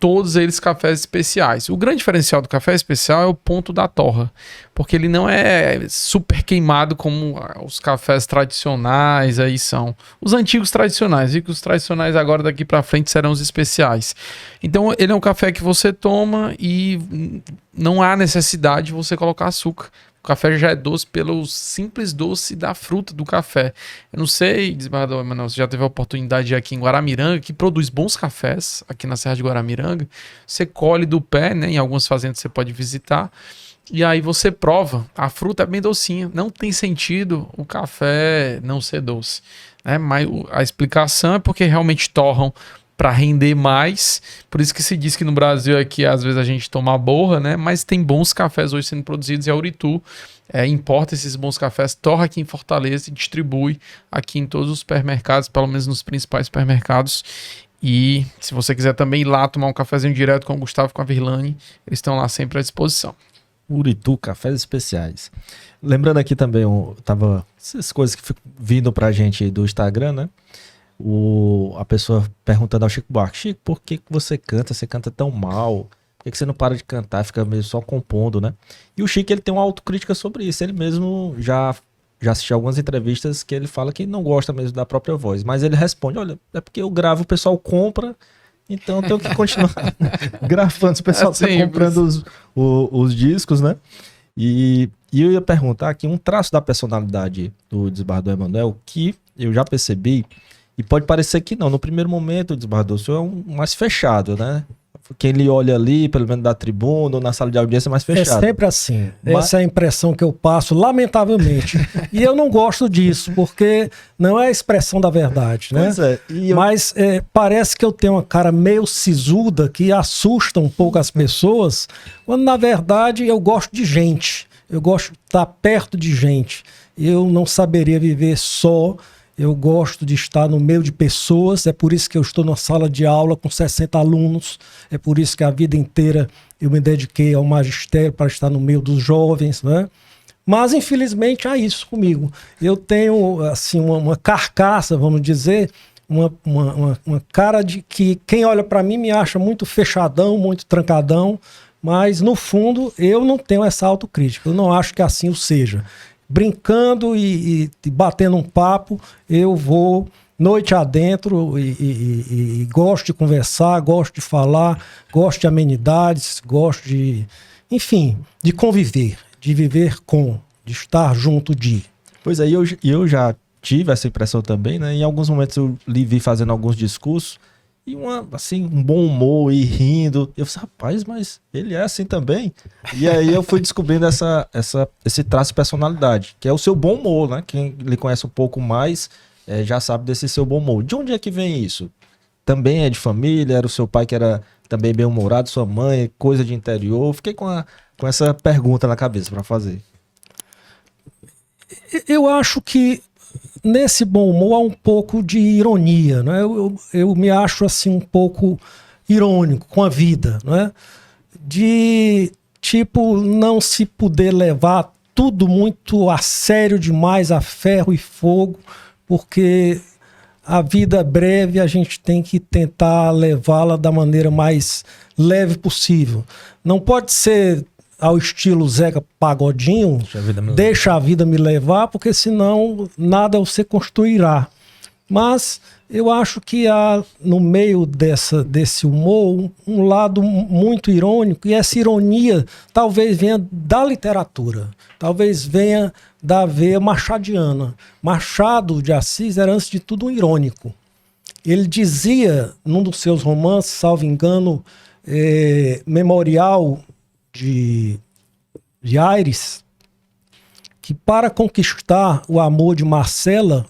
B: Todos eles cafés especiais. O grande diferencial do café especial é o ponto da torra. Porque ele não é super queimado como os cafés tradicionais aí são. Os antigos tradicionais. E que os tradicionais agora daqui para frente serão os especiais. Então ele é um café que você toma e não há necessidade de você colocar açúcar. O café já é doce pelo simples doce da fruta do café. Eu não sei, Desbarrador Emanuel, você já teve a oportunidade de ir aqui em Guaramiranga, que produz bons cafés, aqui na Serra de Guaramiranga. Você colhe do pé, né? Em algumas fazendas você pode visitar. E aí você prova. A fruta é bem docinha. Não tem sentido o café não ser doce. Né? Mas a explicação é porque realmente torram para render mais, por isso que se diz que no Brasil aqui às vezes a gente toma a borra, né? Mas tem bons cafés hoje sendo produzidos e a Uritu importa esses bons cafés, torra aqui em Fortaleza e distribui aqui em todos os supermercados, pelo menos nos principais supermercados. E se você quiser também ir lá tomar um cafezinho direto com o Gustavo e com a Virlane, eles estão lá sempre à disposição.
A: Uritu, cafés especiais. Lembrando aqui também, tava essas coisas que ficam vindo pra gente do Instagram, né? A pessoa perguntando ao Chico Buarque: Chico, por que você canta? Você canta tão mal? Por que você não para de cantar? Fica mesmo só compondo, né? E o Chico, ele tem uma autocrítica sobre isso. Ele mesmo já assistiu algumas entrevistas que ele fala que não gosta mesmo da própria voz. Mas ele responde: olha, é porque eu gravo, o pessoal compra, então eu tenho que continuar gravando. O pessoal está comprando os discos, né? E eu ia perguntar aqui um traço da personalidade do Desbarrador Emanuel que eu já percebi. E pode parecer que não. No primeiro momento, o Desbarrador, o senhor é um mais fechado, né? Quem lhe olha ali, pelo menos da tribuna ou na sala de audiência, é mais fechado.
C: É sempre assim. Essa é a impressão que eu passo, lamentavelmente. E eu não gosto disso, porque não é a expressão da verdade, né?
A: Pois é.
C: Mas parece que eu tenho uma cara meio sisuda que assusta um pouco as pessoas, quando na verdade eu gosto de gente. Eu gosto de estar perto de gente. Eu não saberia viver só. Eu gosto de estar no meio de pessoas, é por isso que eu estou numa sala de aula com 60 alunos, é por isso que a vida inteira eu me dediquei ao magistério para estar no meio dos jovens, né? Mas infelizmente há isso comigo. Eu tenho assim uma carcaça, vamos dizer, uma cara de que quem olha para mim me acha muito fechadão, muito trancadão, mas no fundo eu não tenho essa autocrítica, eu não acho que assim o seja. Brincando e batendo um papo, eu vou noite adentro e gosto de conversar, gosto de falar, gosto de amenidades, gosto de, enfim, de conviver, de viver com, de estar junto de.
A: Pois é, eu já tive essa impressão também, né? Em alguns momentos eu lhe vi fazendo alguns discursos e um bom humor e rindo. Eu falei, rapaz, mas ele é assim também. E aí eu fui descobrindo esse traço de personalidade, que é o seu bom humor, né? Quem lhe conhece um pouco mais já sabe desse seu bom humor. De onde é que vem isso? Também é de família? Era o seu pai que era também bem-humorado, sua mãe, coisa de interior? Fiquei com essa pergunta na cabeça para fazer.
C: Eu acho que nesse bom humor há um pouco de ironia, né? Eu me acho assim um pouco irônico com a vida, né? De tipo não se poder levar tudo muito a sério demais, a ferro e fogo, porque a vida é breve, a gente tem que tentar levá-la da maneira mais leve possível. Não pode ser ao estilo Zeca Pagodinho, deixa a vida me levar, porque senão nada você construirá. Mas eu acho que há no meio desse humor um lado muito irônico, e essa ironia talvez venha da literatura, talvez venha da veia machadiana. Machado de Assis era, antes de tudo, um irônico. Ele dizia, num dos seus romances, salvo engano, Memorial de Aires, que para conquistar o amor de Marcela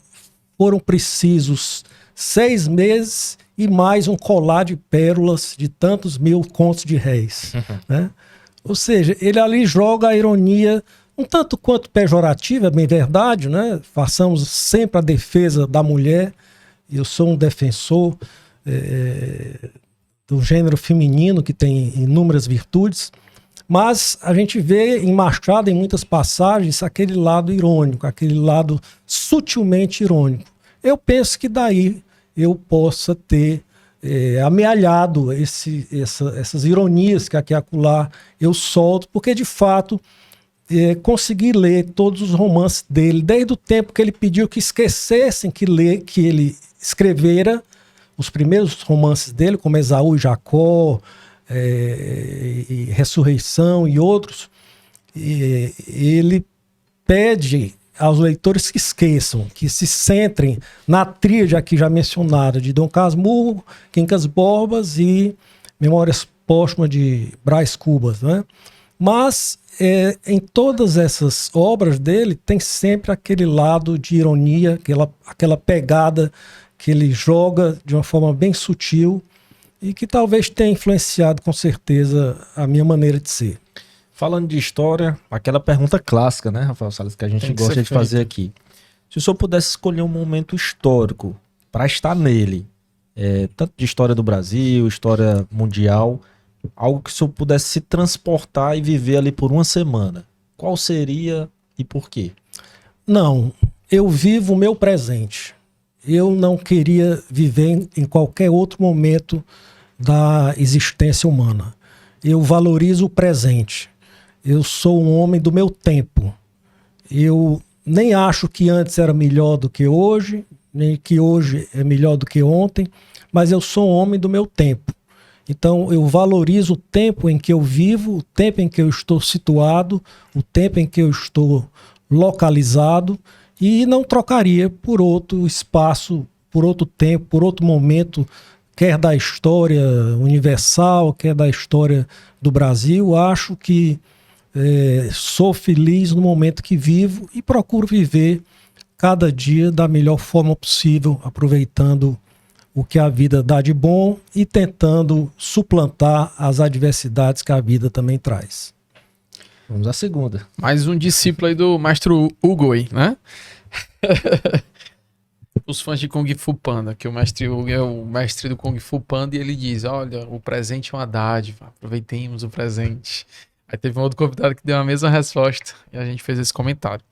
C: foram precisos 6 meses e mais um colar de pérolas de tantos mil contos de réis. Né? Ou seja, ele ali joga a ironia um tanto quanto pejorativa, é bem verdade, né? Façamos sempre a defesa da mulher. Eu sou um defensor do gênero feminino, que tem inúmeras virtudes, mas a gente vê em Machado, em muitas passagens, aquele lado irônico, aquele lado sutilmente irônico. Eu penso que daí eu possa ter amealhado essas ironias que aqui e acolá eu solto, porque de fato consegui ler todos os romances dele, desde o tempo que ele pediu que esquecessem que ele escrevera os primeiros romances dele, como Esaú e Jacó, e Ressurreição e outros. Ele pede aos leitores que esqueçam, que se centrem na tríade aqui já mencionada de Dom Casmurro, Quincas Borbas e Memórias Póstumas de Brás Cubas, né? Mas em todas essas obras dele tem sempre aquele lado de ironia, aquela pegada que ele joga de uma forma bem sutil e que talvez tenha influenciado com certeza a minha maneira de ser.
A: Falando de história, aquela pergunta clássica, né, Rafael Salles, que a gente gosta de fazer aqui. Se o senhor pudesse escolher um momento histórico para estar nele, tanto de história do Brasil, história mundial, algo que o senhor pudesse se transportar e viver ali por uma semana, qual seria e por quê? Não, eu vivo o meu presente. Eu não queria viver em qualquer outro momento da existência humana. Eu valorizo o presente. Eu sou um homem do meu tempo. Eu nem acho que antes era melhor do que hoje, nem que hoje é melhor do que ontem, mas eu sou um homem do meu tempo. Então eu valorizo o tempo em que eu vivo, o tempo em que eu estou situado, o tempo em que eu estou localizado, e não trocaria por outro espaço, por outro tempo, por outro momento, quer da história universal, quer da história do Brasil. Acho que sou feliz no momento que vivo e procuro viver cada dia da melhor forma possível, aproveitando o que a vida dá de bom e tentando suplantar as adversidades que a vida também traz. Vamos à segunda.
B: Mais um discípulo aí do Mestre Hugo aí, né? Os fãs de Kung Fu Panda, que o Mestre Hugo é o mestre do Kung Fu Panda, e ele diz, olha, o presente é uma dádiva, aproveitemos o presente. Aí teve um outro convidado que deu a mesma resposta e a gente fez esse comentário.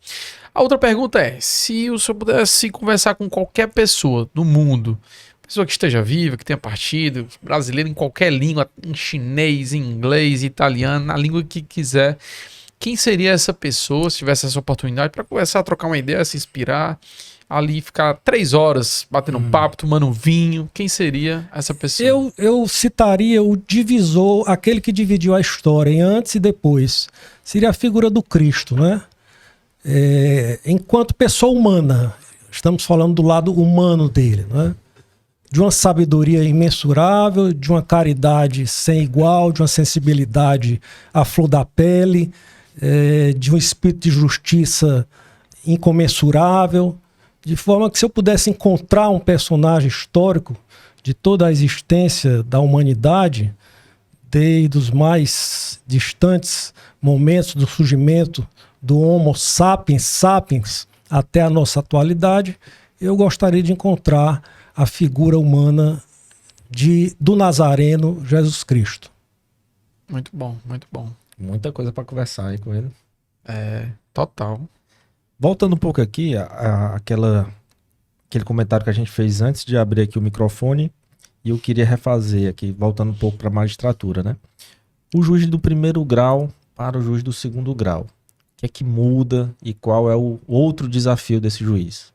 B: A outra pergunta é, se o senhor pudesse conversar com qualquer pessoa do mundo, pessoa que esteja viva, que tenha partido, brasileiro em qualquer língua, em chinês, em inglês, italiano, na língua que quiser, quem seria essa pessoa, se tivesse essa oportunidade, para conversar, trocar uma ideia, se inspirar, ali ficar 3 horas batendo um papo, tomando um vinho? Quem seria essa pessoa?
C: Eu citaria o divisor, aquele que dividiu a história em antes e depois. Seria a figura do Cristo, né? enquanto pessoa humana, estamos falando do lado humano dele, né? De uma sabedoria imensurável, de uma caridade sem igual, de uma sensibilidade à flor da pele, de um espírito de justiça incomensurável, de forma que se eu pudesse encontrar um personagem histórico de toda a existência da humanidade, desde os mais distantes momentos do surgimento do Homo sapiens sapiens até a nossa atualidade, eu gostaria de encontrar a figura humana do Nazareno Jesus Cristo.
B: Muito bom, muito bom.
A: Muita coisa para conversar aí com ele.
B: Total.
A: Voltando um pouco aqui, aquele comentário que a gente fez antes de abrir aqui o microfone, e eu queria refazer aqui, voltando um pouco para a magistratura, né? O juiz do primeiro grau para o juiz do segundo grau. O que é que muda e qual é o outro desafio desse juiz?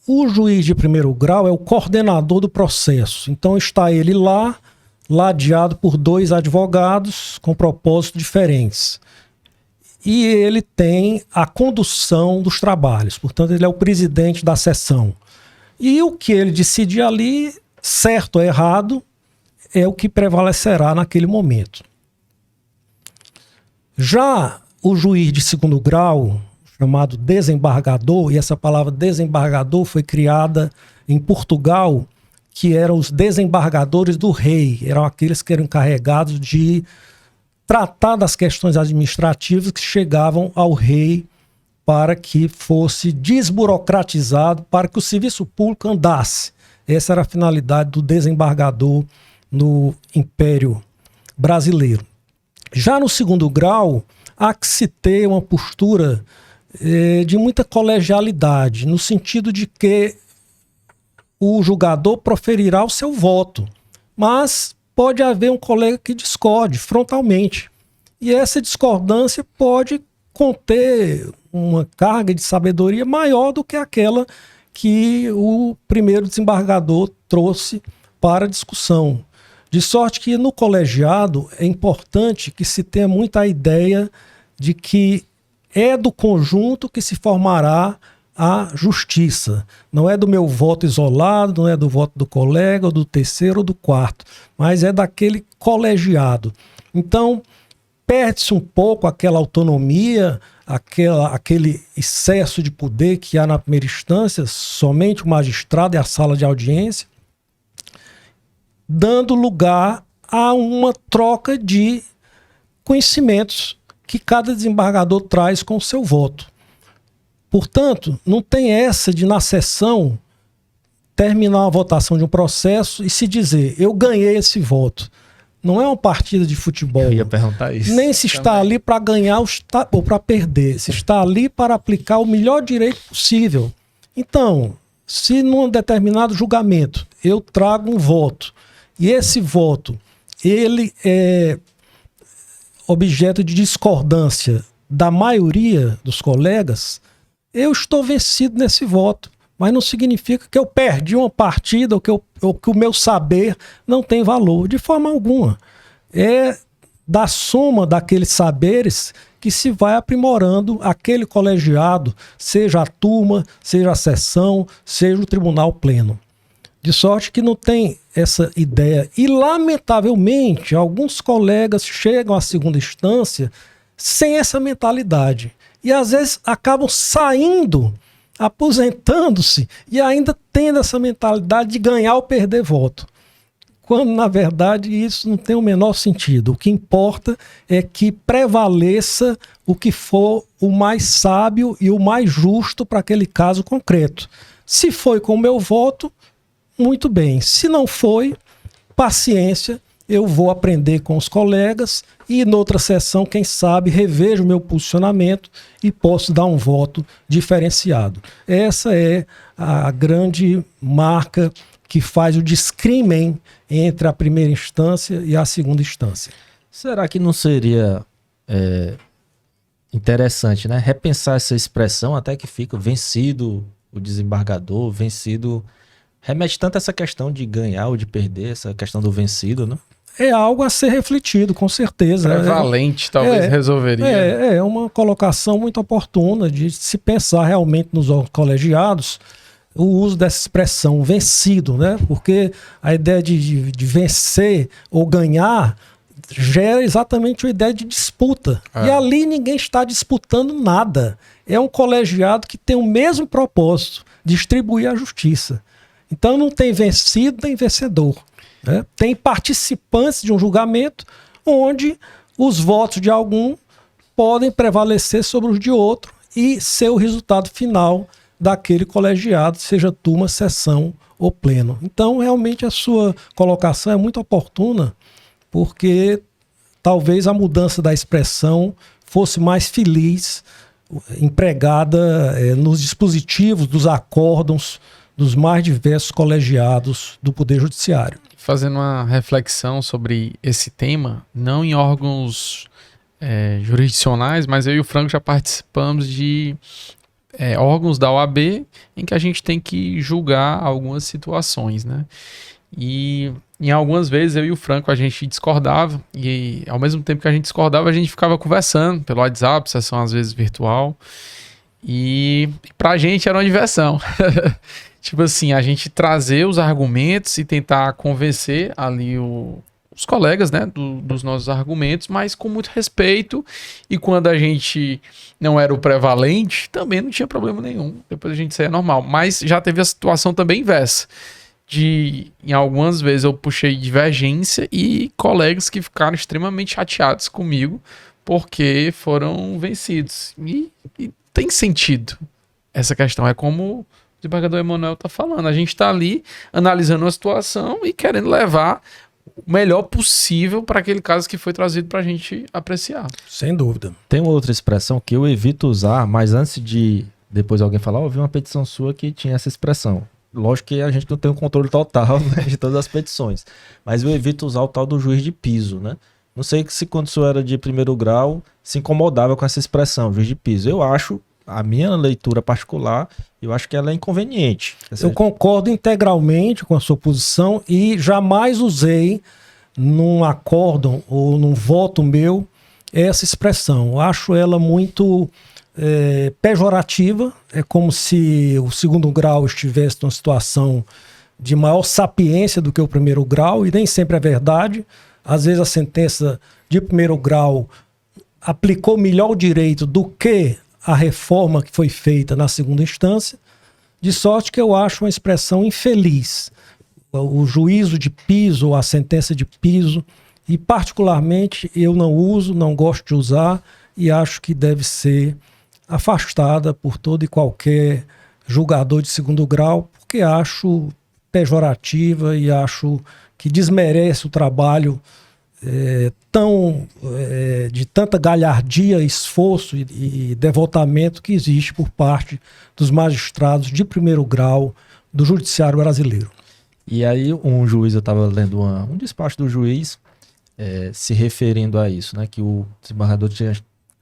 C: O juiz de primeiro grau é o coordenador do processo. Então está ele lá, ladeado por 2 advogados com propósitos diferentes. E ele tem a condução dos trabalhos. Portanto, ele é o presidente da sessão. E o que ele decidir ali, certo ou errado, é o que prevalecerá naquele momento. Já o juiz de segundo grau, chamado desembargador, e essa palavra desembargador foi criada em Portugal, que eram os desembargadores do rei, eram aqueles que eram encarregados de tratar das questões administrativas que chegavam ao rei para que fosse desburocratizado, para que o serviço público andasse. Essa era a finalidade do desembargador no Império Brasileiro. Já no segundo grau, há que se ter uma postura de muita colegialidade, no sentido de que o julgador proferirá o seu voto, mas pode haver um colega que discorde frontalmente. E essa discordância pode conter uma carga de sabedoria maior do que aquela que o primeiro desembargador trouxe para a discussão. De sorte que no colegiado é importante que se tenha muita ideia de que é do conjunto que se formará a justiça. Não é do meu voto isolado, não é do voto do colega, ou do terceiro ou do quarto, mas é daquele colegiado. Então, perde-se um pouco aquela autonomia, aquele excesso de poder que há na primeira instância, somente o magistrado e a sala de audiência, dando lugar a uma troca de conhecimentos que cada desembargador traz com o seu voto. Portanto, não tem essa de, na sessão, terminar a votação de um processo e se dizer, eu ganhei esse voto. Não é uma partida de futebol.
A: Eu ia perguntar isso.
C: Nem se está ali para ganhar ou para perder. Se está ali para aplicar o melhor direito possível. Então, se num determinado julgamento eu trago um voto e esse voto ele é objeto de discordância da maioria dos colegas, eu estou vencido nesse voto. Mas não significa que eu perdi uma partida ou que o meu saber não tem valor, de forma alguma. É da soma daqueles saberes que se vai aprimorando aquele colegiado, seja a turma, seja a sessão, seja o tribunal pleno. De sorte que não tem essa ideia. E, lamentavelmente, alguns colegas chegam à segunda instância sem essa mentalidade. E, às vezes, acabam saindo, aposentando-se e ainda tendo essa mentalidade de ganhar ou perder voto. Quando, na verdade, isso não tem o menor sentido. O que importa é que prevaleça o que for o mais sábio e o mais justo para aquele caso concreto. Se foi com o meu voto, muito bem. Se não foi, paciência, eu vou aprender com os colegas e, noutra sessão, quem sabe, revejo o meu posicionamento e posso dar um voto diferenciado. Essa é a grande marca que faz o discrimen entre a primeira instância e a segunda instância.
A: Será que não seria interessante, né, repensar essa expressão até que fica vencido o desembargador, vencido... Remete tanto a essa questão de ganhar ou de perder, essa questão do vencido, né?
C: é algo a ser refletido, com certeza.
B: Prevalente, talvez resolveria.
C: É uma colocação muito oportuna de se pensar realmente nos órgãos colegiados o uso dessa expressão vencido, né? Porque a ideia de vencer ou ganhar gera exatamente a ideia de disputa. E ali ninguém está disputando nada. É um colegiado que tem o mesmo propósito, distribuir a justiça. Então não tem vencido nem vencedor. Né? Tem participantes de um julgamento onde os votos de algum podem prevalecer sobre os de outro e ser o resultado final daquele colegiado, seja turma, sessão ou pleno. Então, realmente, a sua colocação é muito oportuna, porque talvez a mudança da expressão fosse mais feliz, empregada nos dispositivos dos acórdãos dos mais diversos colegiados do Poder Judiciário.
B: Fazendo uma reflexão sobre esse tema, não em órgãos jurisdicionais, mas eu e o Franco já participamos de órgãos da OAB em que a gente tem que julgar algumas situações, né? E em algumas vezes eu e o Franco a gente discordava e ao mesmo tempo que a gente discordava a gente ficava conversando pelo WhatsApp, sessão às vezes virtual, e pra gente era uma diversão. Tipo assim, a gente trazer os argumentos e tentar convencer ali os colegas, né, dos nossos argumentos, mas com muito respeito, e quando a gente não era o prevalente, também não tinha problema nenhum, depois a gente saía normal. Mas já teve a situação também inversa, em algumas vezes eu puxei divergência e colegas que ficaram extremamente chateados comigo porque foram vencidos. E tem sentido essa questão, é como o desembargador Emanuel está falando, a gente está ali analisando a situação e querendo levar o melhor possível para aquele caso que foi trazido para a gente apreciar.
C: Sem dúvida.
A: Tem uma outra expressão que eu evito usar, mas antes de depois alguém falar, eu vi uma petição sua que tinha essa expressão. Lógico que a gente não tem um controle total, né, de todas as petições, mas eu evito usar o tal do juiz de piso, né? Não sei se quando o senhor era de primeiro grau se incomodava com essa expressão, juiz de piso. Eu acho, a minha leitura particular, eu acho que ela é inconveniente.
C: Eu concordo integralmente com a sua posição e jamais usei num acórdão ou num voto meu essa expressão. Eu acho ela muito pejorativa, é como se o segundo grau estivesse numa situação de maior sapiência do que o primeiro grau, e nem sempre é verdade. Às vezes a sentença de primeiro grau aplicou melhor o direito do que a reforma que foi feita na segunda instância, de sorte que eu acho uma expressão infeliz. O juízo de piso, ou a sentença de piso, e particularmente eu não uso, não gosto de usar, e acho que deve ser afastada por todo e qualquer julgador de segundo grau, porque acho pejorativa e acho que desmerece o trabalho de tanta galhardia, esforço e devotamento que existe por parte dos magistrados de primeiro grau do judiciário brasileiro.
A: E aí um juiz, eu estava lendo um despacho do juiz se referindo a isso, né, que o desembargador tinha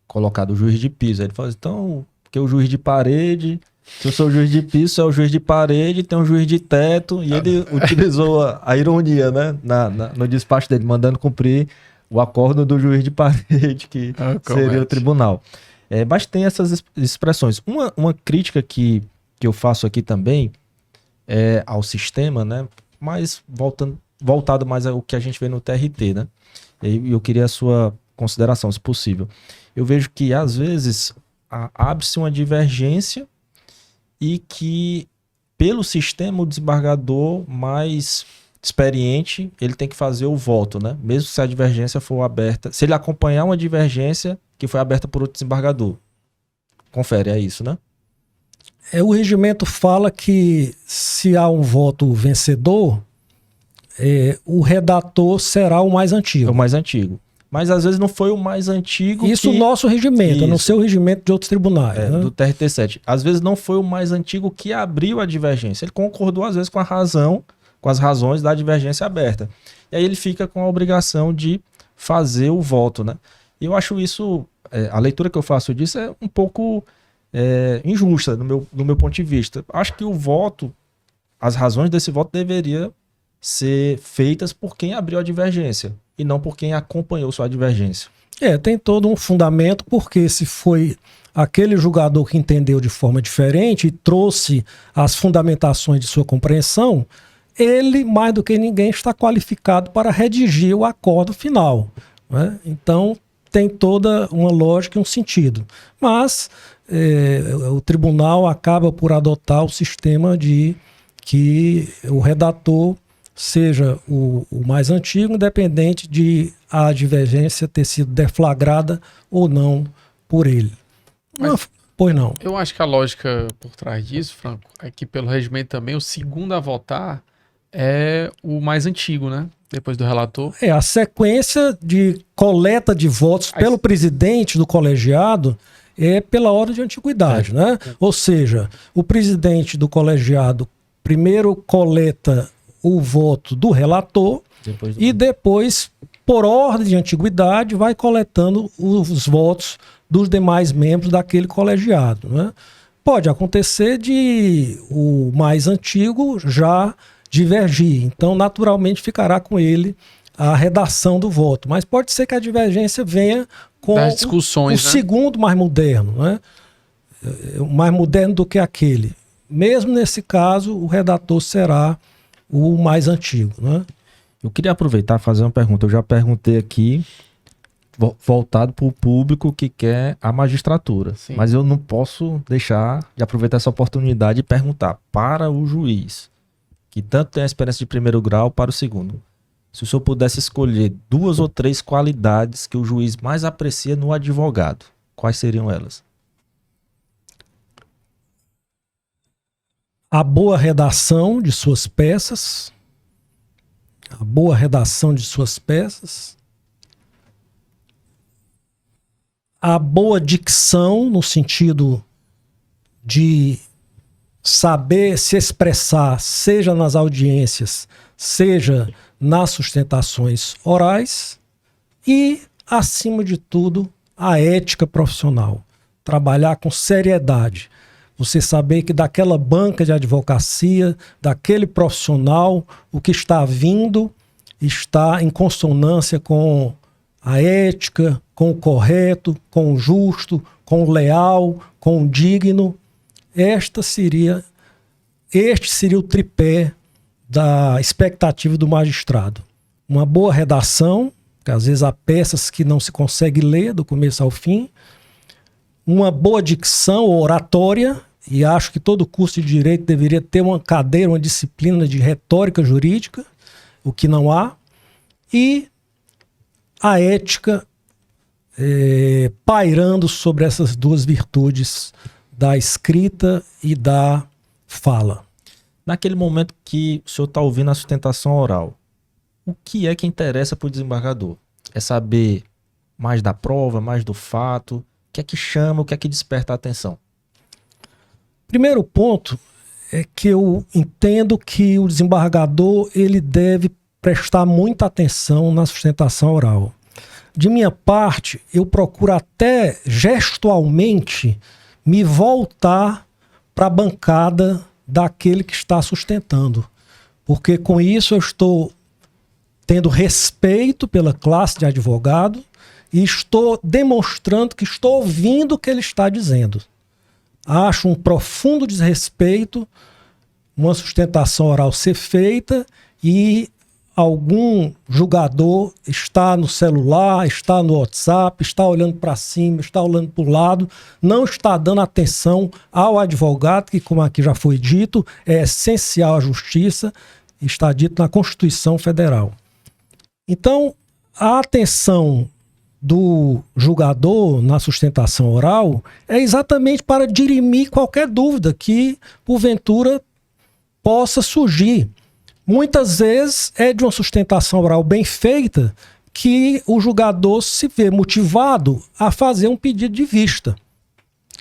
A: colocado o juiz de piso. Aí ele falou assim, então, porque o juiz de parede, se eu sou o juiz de piso, é o juiz de parede, tem um juiz de teto, e ele utilizou a ironia, né, no despacho dele, mandando cumprir o acordo do juiz de parede, que seria o tribunal. Mas tem essas expressões. Uma crítica que eu faço aqui também ao sistema, né, mas voltado mais ao que a gente vê no TRT, né, e eu queria a sua consideração, se possível. Eu vejo que, às vezes, abre-se uma divergência e que, pelo sistema, o desembargador mais experiente, ele tem que fazer o voto, né? Mesmo se a divergência for aberta, se ele acompanhar uma divergência que foi aberta por outro desembargador. Confere, é isso, né?
C: O regimento fala que, se há um voto vencedor, o redator será o mais antigo.
A: É o mais antigo. Mas às vezes não foi o mais antigo.
C: Isso o nosso regimento, a não ser o regimento de outros tribunais. Né?
A: Do TRT7. Às vezes não foi o mais antigo que abriu a divergência. Ele concordou, às vezes, com as razões da divergência aberta. E aí ele fica com a obrigação de fazer o voto, né? E eu acho isso, a leitura que eu faço disso é um pouco injusta, no meu ponto de vista. Acho que o voto, as razões desse voto deveria ser feitas por quem abriu a divergência e não por quem acompanhou sua divergência.
C: Tem todo um fundamento, porque se foi aquele julgador que entendeu de forma diferente e trouxe as fundamentações de sua compreensão, ele, mais do que ninguém, está qualificado para redigir o acordo final, né? Então, tem toda uma lógica e um sentido. Mas o tribunal acaba por adotar o sistema de que o redator seja o mais antigo, independente de a divergência ter sido deflagrada ou não por ele. Pois não.
B: Eu acho que a lógica por trás disso, Franco, é que pelo regimento também o segundo a votar é o mais antigo, né? Depois do relator.
C: A sequência de coleta de votos pelo presidente do colegiado é pela ordem de antiguidade, né? Ou seja, o presidente do colegiado primeiro coleta o voto do relator e depois, por ordem de antiguidade, vai coletando os votos dos demais membros daquele colegiado, né? Pode acontecer de o mais antigo já divergir, então naturalmente ficará com ele a redação do voto, mas pode ser que a divergência venha com
B: das discussões,
C: o segundo mais moderno, né? Mais moderno do que aquele. Mesmo nesse caso, o redator será o mais antigo, né?
A: Eu queria aproveitar e fazer uma pergunta. Eu já perguntei aqui, voltado para o público que quer a magistratura.
B: Sim.
A: Mas eu não posso deixar de aproveitar essa oportunidade e perguntar para o juiz, que tanto tem a experiência de primeiro grau, para o segundo. Se o senhor pudesse escolher 2 ou 3 qualidades que o juiz mais aprecia no advogado, quais seriam elas?
C: A boa redação de suas peças. A boa redação de suas peças. A boa dicção, no sentido de saber se expressar, seja nas audiências, seja nas sustentações orais. E, acima de tudo, a ética profissional. Trabalhar com seriedade. Você saber que daquela banca de advocacia, daquele profissional, o que está vindo está em consonância com a ética, com o correto, com o justo, com o leal, com o digno. Este seria o tripé da expectativa do magistrado. Uma boa redação, que às vezes há peças que não se consegue ler do começo ao fim. Uma boa dicção oratória, e acho que todo curso de direito deveria ter uma cadeira, uma disciplina de retórica jurídica, o que não há, e a ética pairando sobre essas 2 virtudes da escrita e da fala.
A: Naquele momento que o senhor está ouvindo a sustentação oral, o que é que interessa para o desembargador? É saber mais da prova, mais do fato? O que é que chama, o que é que desperta a atenção?
C: Primeiro ponto é que eu entendo que o desembargador ele deve prestar muita atenção na sustentação oral. De minha parte, eu procuro até gestualmente me voltar para a bancada daquele que está sustentando, porque com isso eu estou tendo respeito pela classe de advogado e estou demonstrando que estou ouvindo o que ele está dizendo. Acho um profundo desrespeito uma sustentação oral ser feita e algum julgador está no celular, está no WhatsApp, está olhando para cima, está olhando para o lado, não está dando atenção ao advogado, que, como aqui já foi dito, é essencial à justiça, está dito na Constituição Federal. Então, a atenção do julgador na sustentação oral é exatamente para dirimir qualquer dúvida que, porventura, possa surgir. Muitas vezes é de uma sustentação oral bem feita que o julgador se vê motivado a fazer um pedido de vista.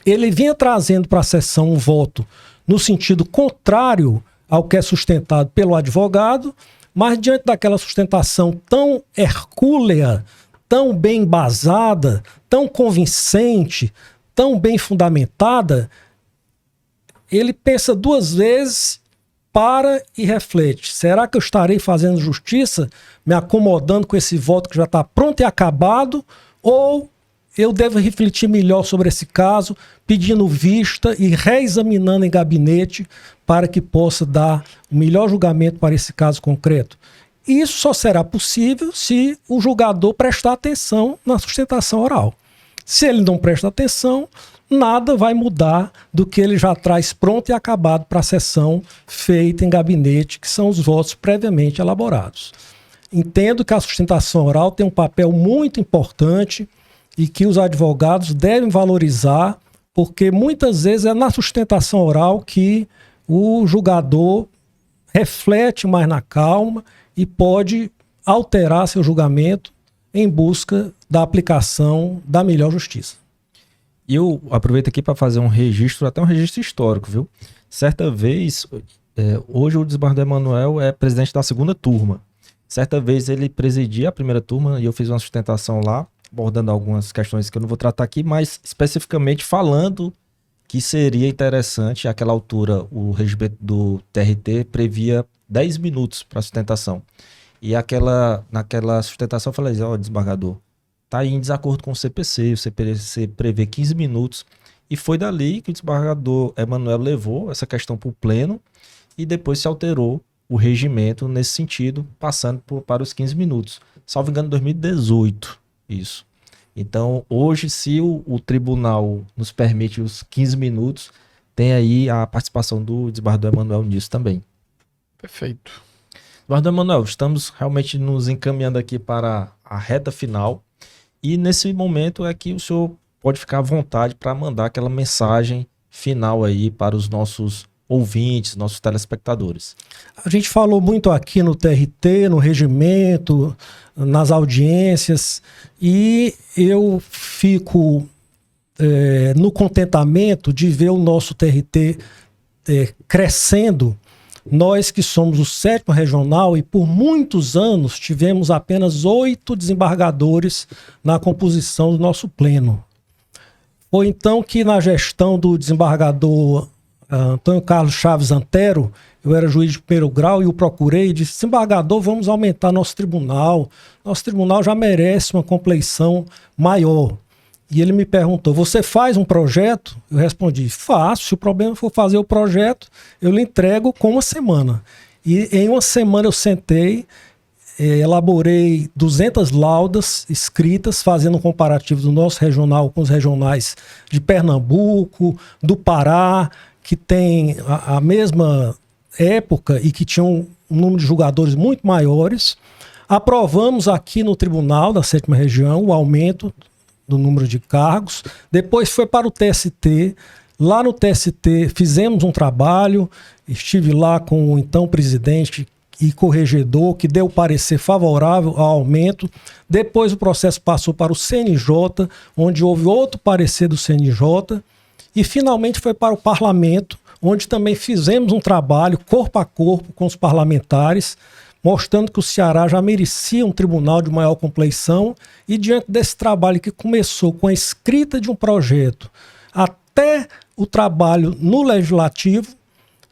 C: Ele vinha trazendo para a sessão um voto no sentido contrário ao que é sustentado pelo advogado, mas diante daquela sustentação tão hercúlea, tão bem embasada, tão convincente, tão bem fundamentada, ele pensa 2 vezes para e reflete. Será que eu estarei fazendo justiça, me acomodando com esse voto que já está pronto e acabado, ou eu devo refletir melhor sobre esse caso, pedindo vista e reexaminando em gabinete para que possa dar o melhor julgamento para esse caso concreto? Isso só será possível se o julgador prestar atenção na sustentação oral. Se ele não presta atenção, nada vai mudar do que ele já traz pronto e acabado para a sessão feita em gabinete, que são os votos previamente elaborados. Entendo que a sustentação oral tem um papel muito importante e que os advogados devem valorizar, porque muitas vezes é na sustentação oral que o julgador reflete mais na calma e pode alterar seu julgamento em busca da aplicação da melhor justiça.
A: E eu aproveito aqui para fazer um registro, até um registro histórico, viu? Certa vez, hoje o desembargador Emanuel é presidente da segunda turma. Certa vez ele presidia a primeira turma e eu fiz uma sustentação lá, abordando algumas questões que eu não vou tratar aqui, mas especificamente falando que seria interessante, àquela altura, o regimento do TRT previa 10 minutos para sustentação. E naquela sustentação eu falei, ó, desembargador, está aí em desacordo com o CPC prevê 15 minutos. E foi dali que o desembargador Emanuel levou essa questão para o pleno e depois se alterou o regimento nesse sentido, passando para os 15 minutos. Salvo engano, em 2018, isso. Então, hoje, se o tribunal nos permite os 15 minutos, tem aí a participação do desembargador Emanuel nisso também.
B: Perfeito.
A: Desembargador Emanuel, estamos realmente nos encaminhando aqui para a reta final e nesse momento é que o senhor pode ficar à vontade para mandar aquela mensagem final aí para os nossos ouvintes, nossos telespectadores.
C: A gente falou muito aqui no TRT, no regimento, nas audiências, e eu fico no contentamento de ver o nosso TRT crescendo. Nós que somos o 7º regional e por muitos anos tivemos apenas 8 desembargadores na composição do nosso pleno. Foi então que na gestão do desembargador Antônio Carlos Chaves Antero, eu era juiz de primeiro grau e o procurei e disse, desembargador, vamos aumentar nosso tribunal já merece uma compleição maior. E ele me perguntou, você faz um projeto? Eu respondi, faço, se o problema for fazer o projeto, eu lhe entrego com uma semana. E em uma semana eu sentei, elaborei 200 laudas escritas, fazendo um comparativo do nosso regional com os regionais de Pernambuco, do Pará, que tem a mesma época e que tinham um número de julgadores muito maiores. Aprovamos aqui no tribunal da 7ª região o aumento do número de cargos. Depois foi para o TST. Lá no TST fizemos um trabalho, estive lá com o então presidente e corregedor, que deu parecer favorável ao aumento. Depois o processo passou para o CNJ, onde houve outro parecer do CNJ. E finalmente foi para o parlamento, onde também fizemos um trabalho corpo a corpo com os parlamentares, mostrando que o Ceará já merecia um tribunal de maior compleição, e diante desse trabalho que começou com a escrita de um projeto até o trabalho no legislativo,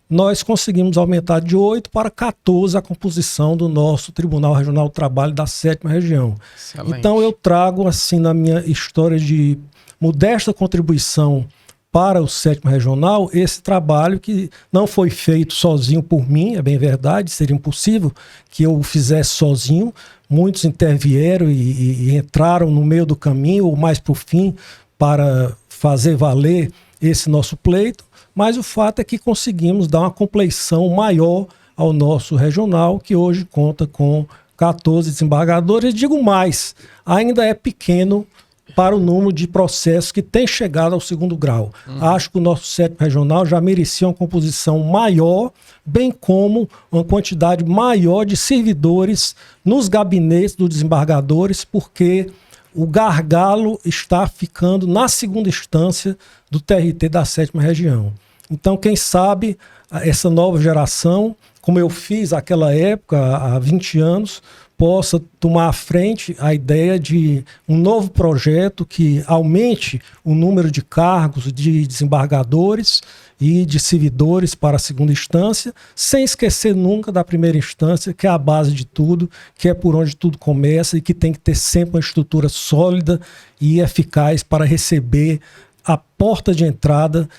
C: nós conseguimos aumentar de 8 para 14 a composição do nosso Tribunal Regional do Trabalho da 7ª região. Excelente. Então eu trago assim na minha história de modesta contribuição para o 7º regional, esse trabalho que não foi feito sozinho por mim, é bem verdade, seria impossível que eu o fizesse sozinho, muitos intervieram e entraram no meio do caminho, ou mais para o fim, para fazer valer esse nosso pleito, mas o fato é que conseguimos dar uma compleição maior ao nosso regional, que hoje conta com 14 desembargadores. Digo mais, ainda é pequeno para o número de processos que tem chegado ao 2º grau. Acho que o nosso 7º regional já merecia uma composição maior, bem como uma quantidade maior de servidores nos gabinetes dos desembargadores, porque o gargalo está ficando na 2ª instância do TRT da 7ª região. Então, quem sabe, essa nova geração, como eu fiz naquela época, há 20 anos, possa tomar à frente a ideia de um novo projeto que aumente o número de cargos de desembargadores e de servidores para a segunda instância, sem esquecer nunca da primeira instância, que é a base de tudo, que é por onde tudo começa e que tem que ter sempre uma estrutura sólida e eficaz para receber a porta de entrada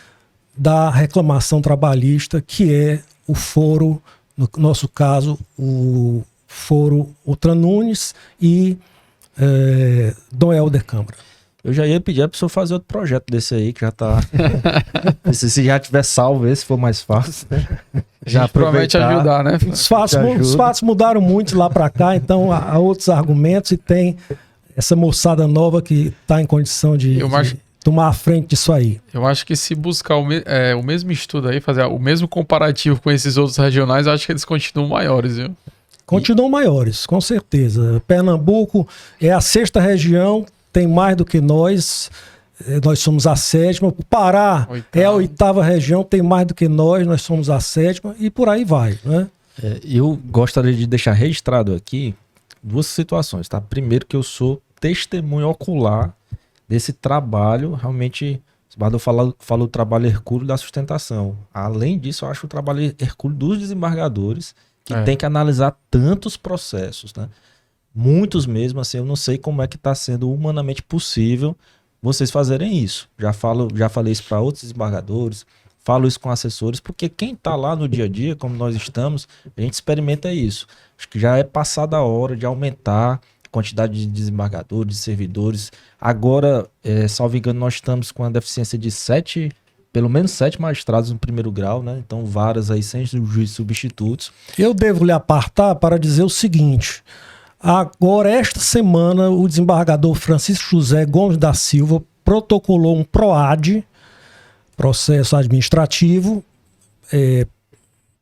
C: da reclamação trabalhista, que é o foro, no nosso caso, o foro Outra Nunes e Dom Helder Câmara.
A: Eu já ia pedir para o senhor fazer outro projeto desse aí, que já tá... se já tiver salvo esse, for mais fácil, né?
B: Já promete ajudar, né?
C: Os fatos mudaram muito lá para cá, então há outros argumentos e tem essa moçada nova que está em condição de tomar a frente disso aí.
B: Eu acho que se buscar o mesmo estudo aí, fazer o mesmo comparativo com esses outros regionais, eu acho que eles continuam maiores, viu?
C: Continuam maiores, com certeza. Pernambuco é a 6ª região, tem mais do que nós somos a 7ª. O Pará é a 8ª região, tem mais do que nós somos a 7ª, e por aí vai, né?
A: Eu gostaria de deixar registrado aqui 2 situações, tá? Primeiro, que eu sou testemunho ocular desse trabalho, realmente, o Bardal falou do trabalho hercúleo da sustentação. Além disso, eu acho o trabalho hercúleo dos desembargadores, que tem que analisar tantos processos, né? Muitos mesmo, assim, eu não sei como é que está sendo humanamente possível vocês fazerem isso. Já falei isso para outros desembargadores, falo isso com assessores, porque quem está lá no dia a dia, como nós estamos, a gente experimenta isso. Acho que já é passada a hora de aumentar a quantidade de desembargadores, de servidores. Agora, salvo engano, nós estamos com a deficiência de pelo menos 7 magistrados no primeiro grau, né? Então, varas aí sem juízes substitutos.
C: Eu devo lhe apartar para dizer o seguinte: agora, esta semana, o desembargador Francisco José Gomes da Silva protocolou um PROAD, processo administrativo,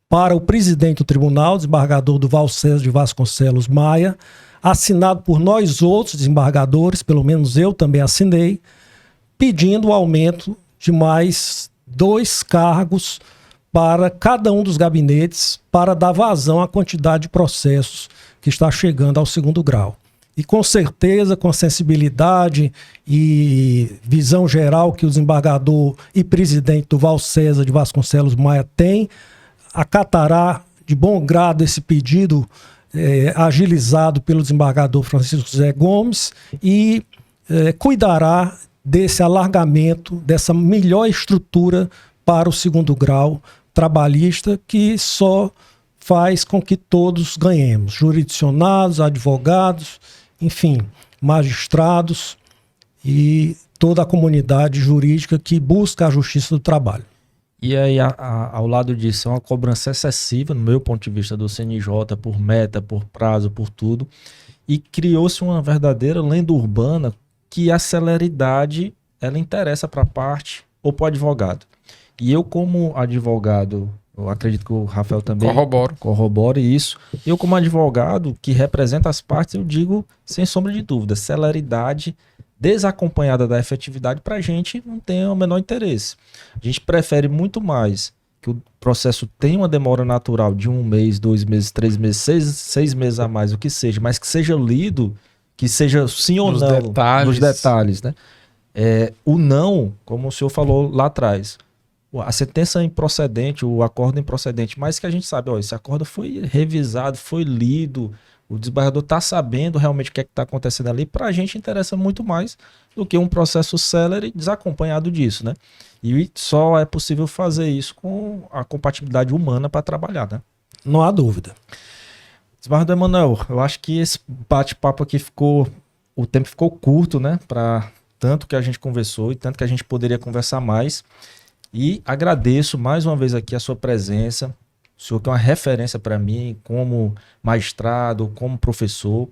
C: para o presidente do tribunal, desembargador Duval César de Vasconcelos Maia, assinado por nós outros desembargadores, pelo menos eu também assinei, pedindo o aumento de mais 2 cargos para cada um dos gabinetes, para dar vazão à quantidade de processos que está chegando ao 2º grau. E com certeza, com a sensibilidade e visão geral que o desembargador e presidente Duval César de Vasconcelos Maia tem, acatará de bom grado esse pedido agilizado pelo desembargador Francisco José Gomes e cuidará desse alargamento, dessa melhor estrutura para o 2º grau trabalhista, que só faz com que todos ganhemos, jurisdicionados, advogados, enfim, magistrados e toda a comunidade jurídica que busca a justiça do trabalho.
A: E aí, ao lado disso, é uma cobrança excessiva, no meu ponto de vista, do CNJ, por meta, por prazo, por tudo, e criou-se uma verdadeira lenda urbana que a celeridade, ela interessa para a parte ou para o advogado. E eu, como advogado, eu acredito que o Rafael também corrobore isso. Eu, como advogado que representa as partes, eu digo, sem sombra de dúvida, celeridade desacompanhada da efetividade para a gente não tem o menor interesse. A gente prefere muito mais que o processo tenha uma demora natural de 1 mês, 2 meses, 3 meses, 6 meses a mais, o que seja, mas que seja lido, que seja sim ou não nos detalhes, né? O não, como o senhor falou lá atrás, a sentença improcedente, o acordo improcedente, mas que a gente sabe, esse acordo foi revisado, foi lido, o desembargador está sabendo realmente o que é que está acontecendo ali, para a gente interessa muito mais do que um processo célere desacompanhado disso, né? E só é possível fazer isso com a compatibilidade humana para trabalhar, né?
C: Não há dúvida.
A: Desembargador Emanuel, eu acho que esse bate-papo aqui o tempo ficou curto, né? Para tanto que a gente conversou e tanto que a gente poderia conversar mais. E agradeço mais uma vez aqui a sua presença. O senhor que é uma referência para mim como magistrado, como professor.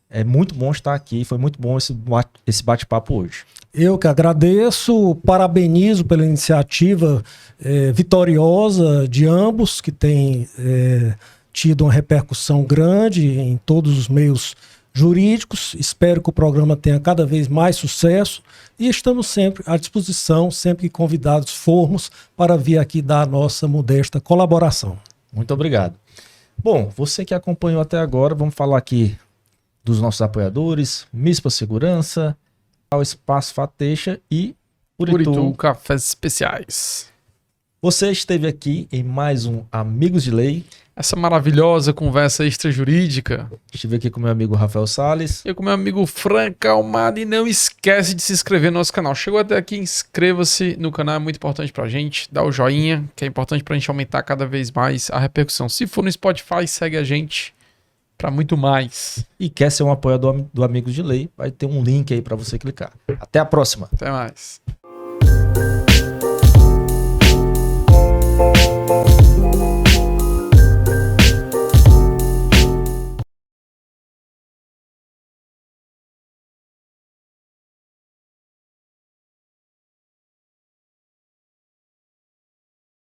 A: É muito bom estar aqui, foi muito bom esse bate-papo hoje.
C: Eu que agradeço, parabenizo pela iniciativa vitoriosa de ambos, que tem tido uma repercussão grande em todos os meios jurídicos. Espero que o programa tenha cada vez mais sucesso e estamos sempre à disposição, sempre que convidados formos, para vir aqui dar a nossa modesta colaboração.
A: Muito obrigado. Bom, você que acompanhou até agora, vamos falar aqui dos nossos apoiadores, Mispa Segurança, ao Espaço Fateixa e
B: Uritu Cafés Especiais.
A: Você esteve aqui em mais um Amigos de Lei.
B: Essa maravilhosa conversa extrajurídica.
A: Estive aqui com meu amigo Rafael Salles.
B: Eu com meu amigo Franca Almada. E não esquece de se inscrever no nosso canal. Chegou até aqui, inscreva-se no canal, é muito importante pra gente. Dá o joinha, que é importante pra gente aumentar cada vez mais a repercussão. Se for no Spotify, segue a gente pra muito mais.
A: E quer ser um apoiador do Amigos de Lei, vai ter um link aí pra você clicar. Até a próxima.
B: Até mais.